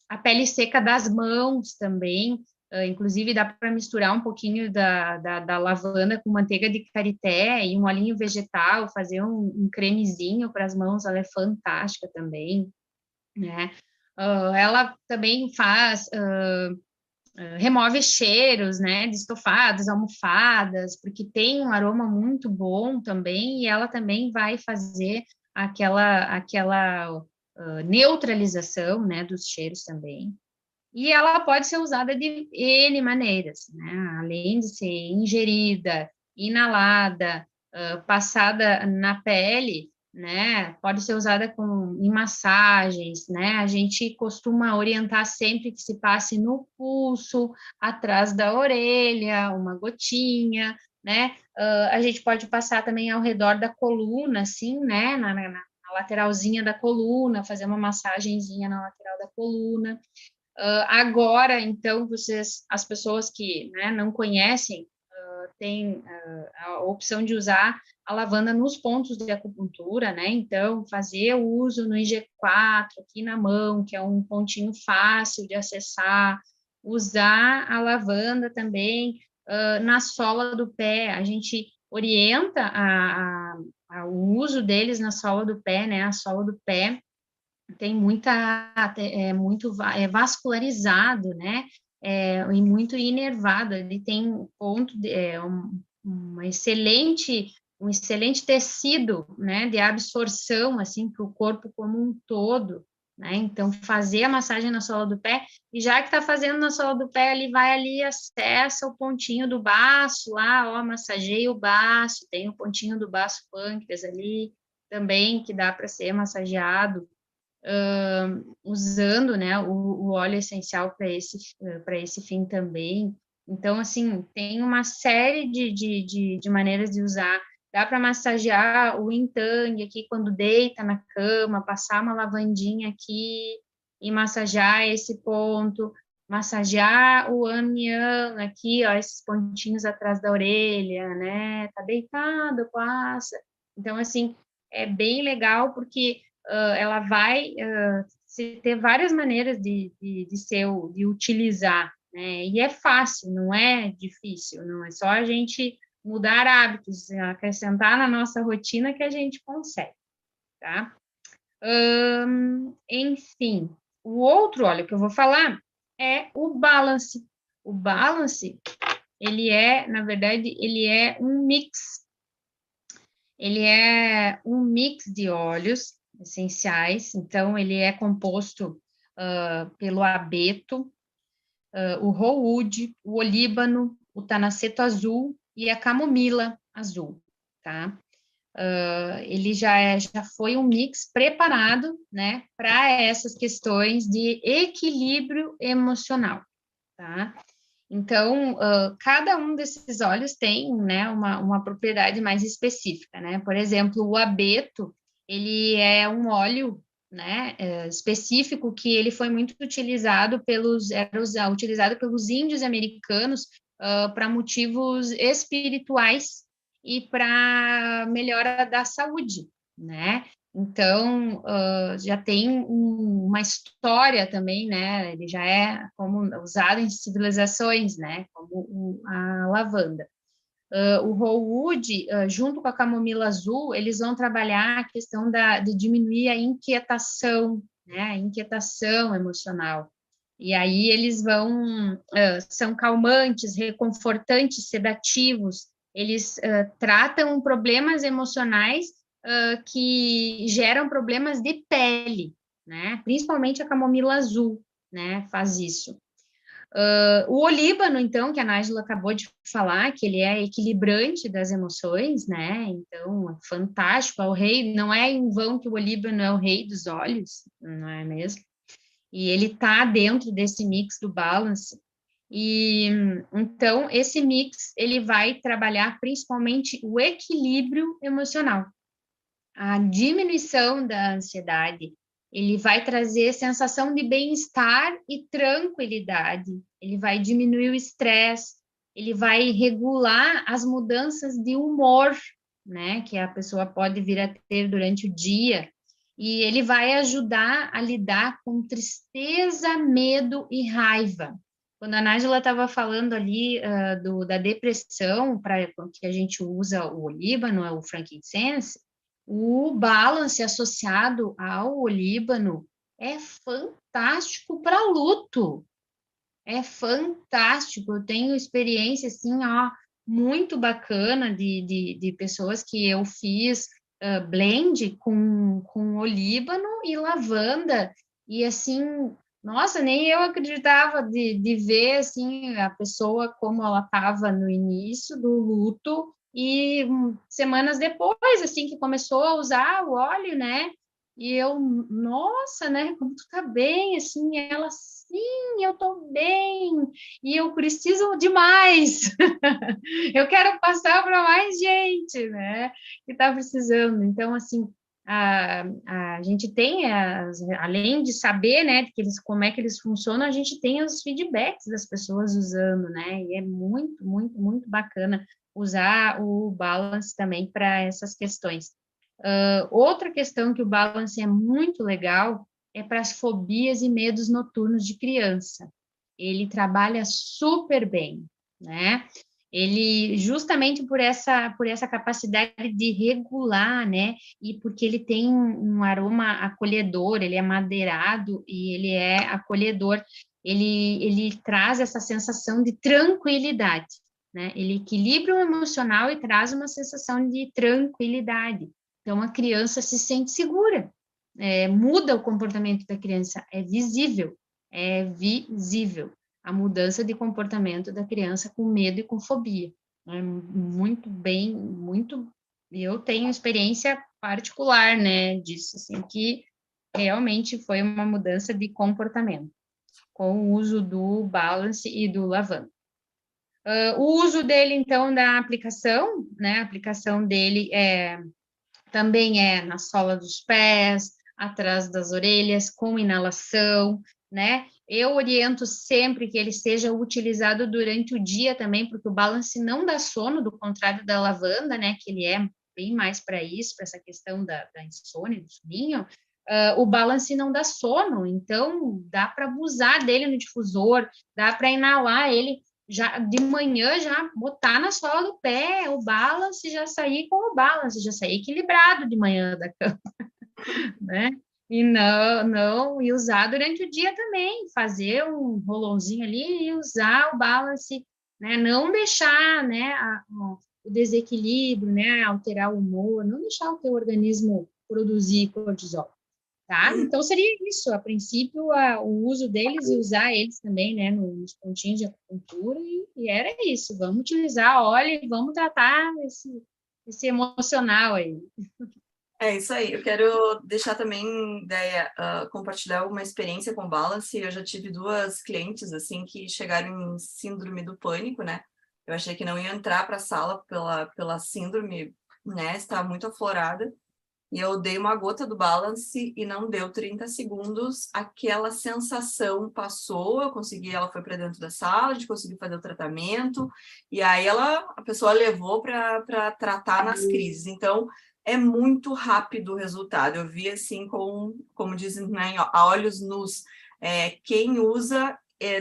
S2: A pele seca das mãos também, inclusive dá para misturar um pouquinho da lavanda com manteiga de karité e um olhinho vegetal, fazer um cremezinho para as mãos, ela é fantástica também, né? Ela também remove cheiros, né, de estofados, almofadas, porque tem um aroma muito bom também, e ela também vai fazer aquela neutralização, né, dos cheiros também. E ela pode ser usada de N maneiras, né? Além de ser ingerida, inalada, passada na pele, né? Pode ser usada em massagens, né? A gente costuma orientar sempre que se passe no pulso, atrás da orelha, uma gotinha, né? A gente pode passar também ao redor da coluna, assim, né? Na lateralzinha da coluna, fazer uma massagenzinha na lateral da coluna. Agora, então, as pessoas que, né, não conhecem, têm a opção de usar a lavanda nos pontos de acupuntura, né? Então, fazer o uso no IG4, aqui na mão, que é um pontinho fácil de acessar, usar a lavanda também na sola do pé. A gente orienta o uso deles na sola do pé, né? A sola do pé tem muito vascularizado, né? E muito inervado. Ele tem um excelente tecido, né? De absorção assim para o corpo como um todo, né? Então fazer a massagem na sola do pé, e já que está fazendo na sola do pé, ele vai ali, acessa o pontinho do baço lá, ó, massageia o baço, tem o pontinho do baço pâncreas ali também que dá para ser massageado, usando, né, o óleo essencial para esse fim também. Então, assim, tem uma série de maneiras de usar. Dá para massagear o yin yang aqui quando deita na cama, passar uma lavandinha aqui e massagear esse ponto, massagear o an yan aqui, ó, esses pontinhos atrás da orelha, né? Tá deitado, passa. Então, assim, é bem legal porque ela vai ter várias maneiras de utilizar, né? E é fácil, não é difícil, não é só a gente mudar hábitos, acrescentar na nossa rotina que a gente consegue, tá? Enfim, o outro óleo que eu vou falar é o Balance. O Balance, na verdade, ele é um mix. Ele é um mix de óleos essenciais, então ele é composto pelo abeto, o roúde, o olíbano, o tanaceto azul e a camomila azul, tá? Ele já foi um mix preparado, né, para essas questões de equilíbrio emocional, tá? Então, cada um desses óleos tem, né, uma propriedade mais específica, né? Por exemplo, o abeto, ele é um óleo, né, específico que ele foi muito utilizado utilizado pelos índios americanos para motivos espirituais e para melhora da saúde, né? Então, já tem uma história também, né? Ele já é como usado em civilizações, né? Como a lavanda. O rosewood, junto com a camomila azul, eles vão trabalhar a questão de diminuir a inquietação, né? A inquietação emocional. E aí eles são calmantes, reconfortantes, sedativos, eles tratam problemas emocionais que geram problemas de pele, né? Principalmente a camomila azul, né? Faz isso. O olíbano, então, que a Nájila acabou de falar, que ele é equilibrante das emoções, né? Então, é fantástico, é o rei, não é em vão que o olíbano é o rei dos óleos, não é mesmo? E ele tá dentro desse mix do Balance. E então esse mix ele vai trabalhar principalmente o equilíbrio emocional, a diminuição da ansiedade. Ele vai trazer sensação de bem-estar e tranquilidade. Ele vai diminuir o estresse. Ele vai regular as mudanças de humor, né, que a pessoa pode vir a ter durante o dia. E ele vai ajudar a lidar com tristeza, medo e raiva. Quando a Nájila estava falando ali da depressão, para que a gente usa o olíbano, o frankincense, o balance associado ao olíbano é fantástico para luto. É fantástico. Eu tenho experiência assim, ó, muito bacana de pessoas que eu fiz blend com olíbano e lavanda. E assim, nossa, nem eu acreditava de ver assim a pessoa como ela estava no início do luto e semanas depois, assim, que começou a usar o óleo, né? E eu, nossa, né? Como tu tá bem, assim, ela, sim, eu tô bem, e eu preciso de mais. Eu quero passar para mais gente, né? Que tá precisando. Então, assim, a gente tem, além de saber, né, como é que eles funcionam, a gente tem os feedbacks das pessoas usando, né? E é muito, muito, muito bacana usar o Balance também para essas questões. Outra questão que o Balance é muito legal é para as fobias e medos noturnos de criança. Ele trabalha super bem, né? Ele, justamente por essa capacidade de regular, né, e porque ele tem um aroma acolhedor, ele é madeirado e ele é acolhedor, ele traz essa sensação de tranquilidade, né, ele equilibra o emocional e traz uma sensação de tranquilidade. Então, a criança se sente segura, muda o comportamento da criança, é visível, a mudança de comportamento da criança com medo e com fobia. É muito bem, muito. Eu tenho experiência particular, né, disso, assim, que realmente foi uma mudança de comportamento com o uso do balance e do lavanda. O uso dele, então, da aplicação, né, a aplicação dele também é na sola dos pés, atrás das orelhas, com inalação, né? Eu oriento sempre que ele seja utilizado durante o dia também, porque o balance não dá sono, do contrário da lavanda, né? Que ele é bem mais para isso, para essa questão da insônia, do soninho. O balance não dá sono, então dá para abusar dele no difusor, dá para inalar ele já de manhã, já botar na sola do pé o balance, já sair com o balance, já sair equilibrado de manhã da cama, né? E e usar durante o dia também, fazer um rolãozinho ali e usar o balance, né? Não deixar, né, o desequilíbrio, né, alterar o humor, não deixar o teu organismo produzir cortisol. Tá? Então, seria isso, a princípio, o uso deles e usar eles também, né, nos pontinhos de acupuntura, e era isso, vamos utilizar óleo e vamos tratar esse emocional aí.
S1: É isso aí, eu quero deixar também ideia, compartilhar uma experiência com Balance. Eu já tive 2 clientes, assim, que chegaram em síndrome do pânico, né? Eu achei que não ia entrar para a sala pela síndrome, né? Estava muito aflorada. E eu dei uma gota do Balance e não deu 30 segundos, aquela sensação passou, ela foi para dentro da sala, a gente conseguiu fazer o tratamento, e aí a pessoa levou para tratar nas crises. Então, é muito rápido o resultado. Eu vi assim, como dizem, né, a olhos nus, quem usa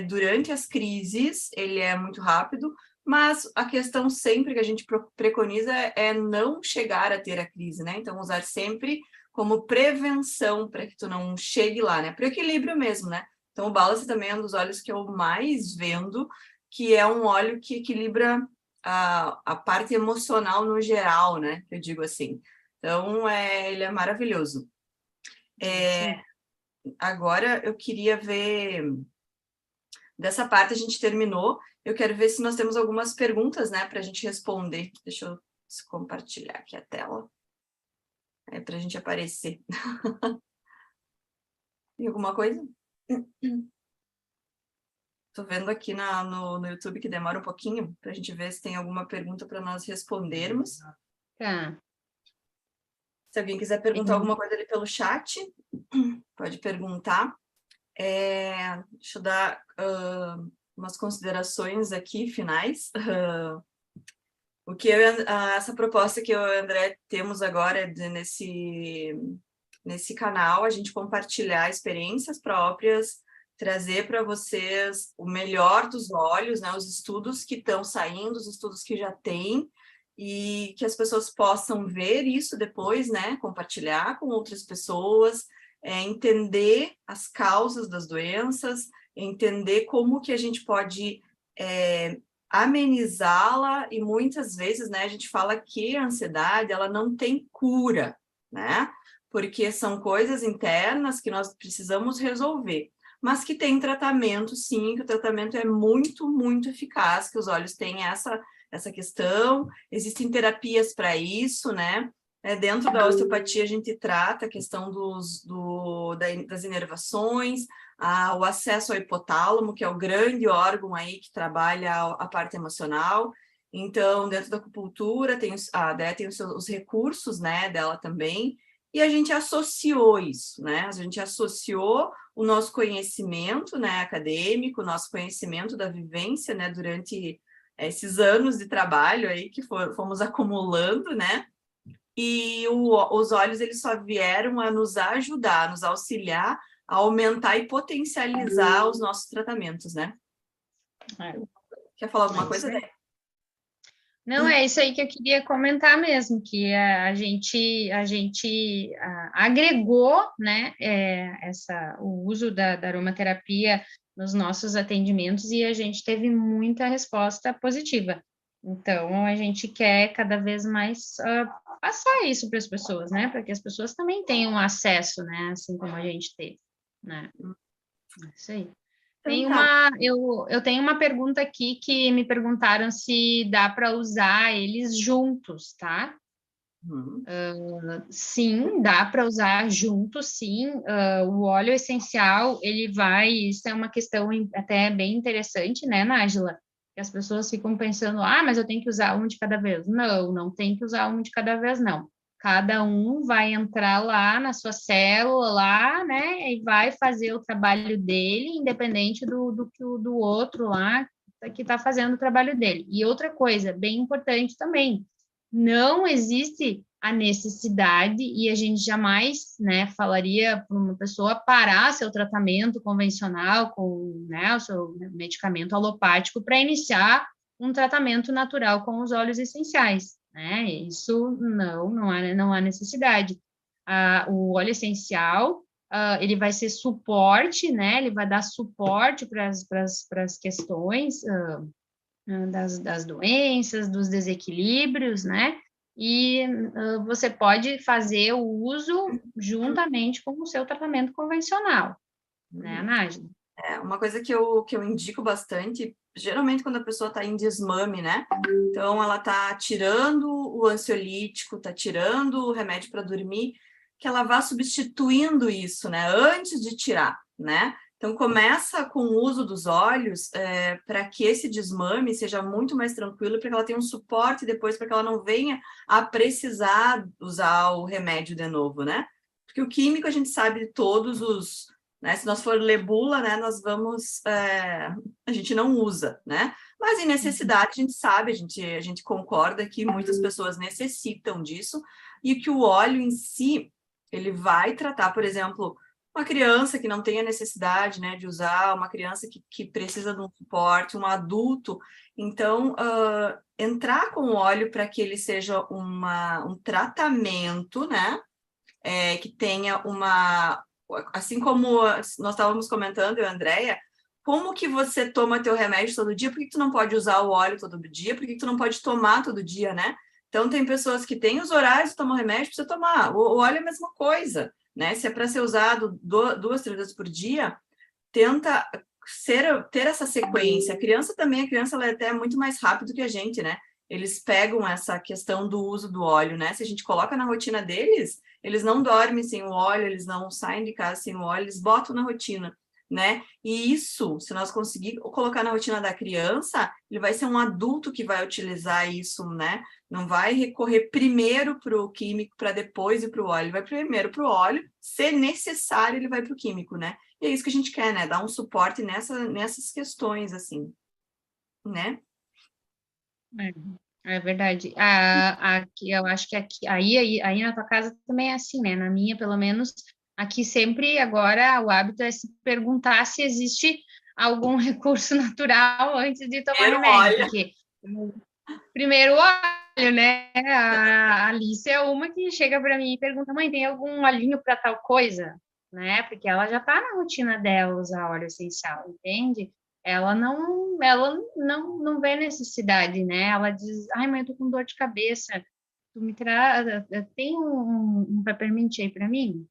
S1: durante as crises, ele é muito rápido, mas a questão sempre que a gente preconiza é não chegar a ter a crise, né? Então, usar sempre como prevenção para que tu não chegue lá, né? Para o equilíbrio mesmo, né? Então, o Balance também é um dos óleos que eu mais vendo, que é um óleo que equilibra a parte emocional no geral, né? Eu digo assim. Então, ele é maravilhoso. Agora, eu queria ver... Dessa parte a gente terminou. Eu quero ver se nós temos algumas perguntas, né, para a gente responder. Deixa eu compartilhar aqui a tela. Para a gente aparecer. Tem alguma coisa? Estou vendo aqui no YouTube que demora um pouquinho, para a gente ver se tem alguma pergunta para nós respondermos.
S2: Tá.
S1: Se alguém quiser perguntar alguma coisa ali pelo chat, pode perguntar. Deixa eu dar umas considerações aqui finais. Essa proposta que eu e o André temos agora nesse canal, a gente compartilhar experiências próprias, trazer para vocês o melhor dos olhos, né, os estudos que estão saindo, os estudos que já tem, e que as pessoas possam ver isso depois, né, compartilhar com outras pessoas, entender as causas das doenças, entender como que a gente pode amenizá-la, e muitas vezes, né, a gente fala que a ansiedade, ela não tem cura, né, porque são coisas internas que nós precisamos resolver, mas que tem tratamento, sim, que o tratamento é muito, muito eficaz, que os olhos têm essa questão, existem terapias para isso, né, dentro da osteopatia a gente trata a questão das inervações, o acesso ao hipotálamo, que é o grande órgão aí que trabalha a parte emocional. Então, dentro da acupuntura, a DEA tem os recursos, né, dela também, e a gente associou isso, né? A gente associou o nosso conhecimento, né, acadêmico, o nosso conhecimento da vivência, né, durante esses anos de trabalho aí que fomos acumulando, né? E os olhos, eles só vieram a nos ajudar, a nos auxiliar a aumentar e potencializar os nossos tratamentos, né? Quer falar alguma coisa, Dé?
S2: Não, é isso aí que eu queria comentar mesmo, que agregou, né, o uso da aromaterapia nos nossos atendimentos e a gente teve muita resposta positiva. Então, a gente quer cada vez mais passar isso para as pessoas, né, para que as pessoas também tenham acesso, né, assim como a gente teve, né. É isso aí.
S1: Então tá.
S2: Eu tenho uma pergunta aqui que me perguntaram se dá para usar eles juntos, tá?
S1: Uhum.
S2: Sim, dá para usar juntos, sim. O óleo essencial, isso é uma questão até bem interessante, né, Nájila? Que as pessoas ficam pensando, mas eu tenho que usar um de cada vez. Não, não tem que usar um de cada vez, não. Cada um vai entrar lá na sua célula, lá, né, e vai fazer o trabalho dele, independente do outro lá que está fazendo o trabalho dele. E outra coisa, bem importante também, não existe a necessidade e a gente jamais, né, falaria para uma pessoa parar seu tratamento convencional com, né, o seu medicamento alopático para iniciar um tratamento natural com os óleos essenciais, né? Isso não há necessidade. O óleo essencial, ele vai ser suporte, né? Ele vai dar suporte para as questões das doenças, dos desequilíbrios, né? E você pode fazer o uso juntamente com o seu tratamento convencional, né, Nájila?
S1: Uma coisa que eu indico bastante, geralmente quando a pessoa está em desmame, né? Então, ela está tirando o ansiolítico, está tirando o remédio para dormir, que ela vá substituindo isso, né? Antes de tirar, né? Então, começa com o uso dos óleos para que esse desmame seja muito mais tranquilo, para que ela tenha um suporte depois, para que ela não venha a precisar usar o remédio de novo, né? Porque o químico, a gente sabe de todos os... Né? Se nós for ler bula, né, nós vamos... a gente não usa, né? Mas em necessidade, a gente sabe, a gente concorda que muitas pessoas necessitam disso e que o óleo em si, ele vai tratar, por exemplo, uma criança que não tem a necessidade, né, de usar, uma criança que precisa de um suporte, um adulto. Então, entrar com o óleo para que ele seja um tratamento, né, que tenha uma... Assim como nós estávamos comentando, eu e a Andrea, como que você toma teu remédio todo dia? Por que tu não pode usar o óleo todo dia? Por que tu não pode tomar todo dia, né? Então, tem pessoas que têm os horários, tomam remédio, precisa tomar. O óleo é a mesma coisa, né? Se é para ser usado 2, 3 vezes por dia, tenta ter essa sequência. A criança ela é até muito mais rápido que a gente, né? Eles pegam essa questão do uso do óleo, né? Se a gente coloca na rotina deles, eles não dormem sem o óleo, eles não saem de casa sem o óleo, eles botam na rotina, né? E isso, se nós conseguirmos colocar na rotina da criança, ele vai ser um adulto que vai utilizar isso, né? Não vai recorrer primeiro para o químico para depois ir para o óleo, ele vai primeiro para o óleo, se necessário, ele vai para o químico, né? E é isso que a gente quer, né? Dar um suporte nessas questões, assim, né?
S2: É verdade. Aqui, eu acho que aí na tua casa também é assim, né? Na minha, pelo menos, aqui sempre agora o hábito é se perguntar se existe algum recurso natural antes de tomar
S1: Primeiro
S2: remédio,
S1: olha.
S2: porque primeiro óleo, né? A Alice é uma que chega para mim e pergunta: mãe, tem algum olhinho para tal coisa? Né? Porque ela já está na rotina dela usar óleo essencial, entende? Ela não vê necessidade, né? Ela diz: ai, mãe, eu tô com dor de cabeça. Tu me traz, tem um peppermint aí para mim,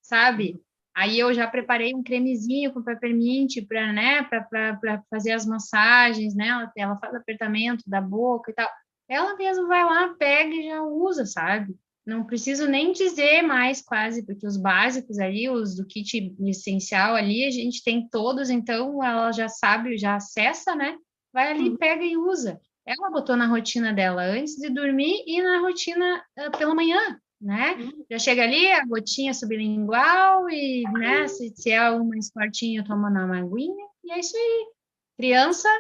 S2: sabe? Aí eu já preparei um cremezinho com peppermint para, né, para fazer as massagens, né? Ela faz apertamento da boca e tal. Ela mesma vai lá, pega e já usa, sabe? Não preciso nem dizer mais quase, porque os básicos ali, os do kit essencial ali, a gente tem todos, então ela já sabe, já acessa, né? Vai ali, pega e usa. Ela botou na rotina dela antes de dormir e na rotina pela manhã, né? Já chega ali, a gotinha sublingual e, né, se é uma mais fortinha, toma na aguinha, e é isso aí. Criança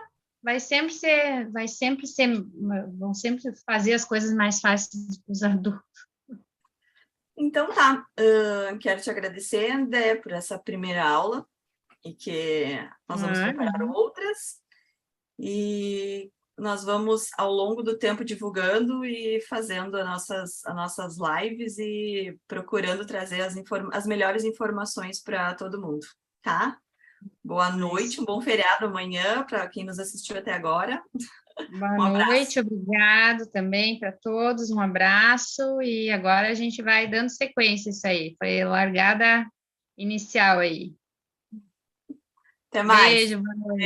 S2: vão sempre fazer as coisas mais fáceis para os adultos.
S1: Então tá, quero te agradecer, André, por essa primeira aula e que nós vamos preparar outras. E nós vamos, ao longo do tempo, divulgando e fazendo as nossas lives e procurando trazer as melhores informações para todo mundo, tá? Boa noite, um bom feriado amanhã para quem nos assistiu até agora.
S2: Boa
S1: Um
S2: noite,
S1: abraço.
S2: obrigado também para todos, um abraço, e agora a gente vai dando sequência isso aí, foi a largada inicial aí.
S1: Até mais.
S2: Beijo, boa noite.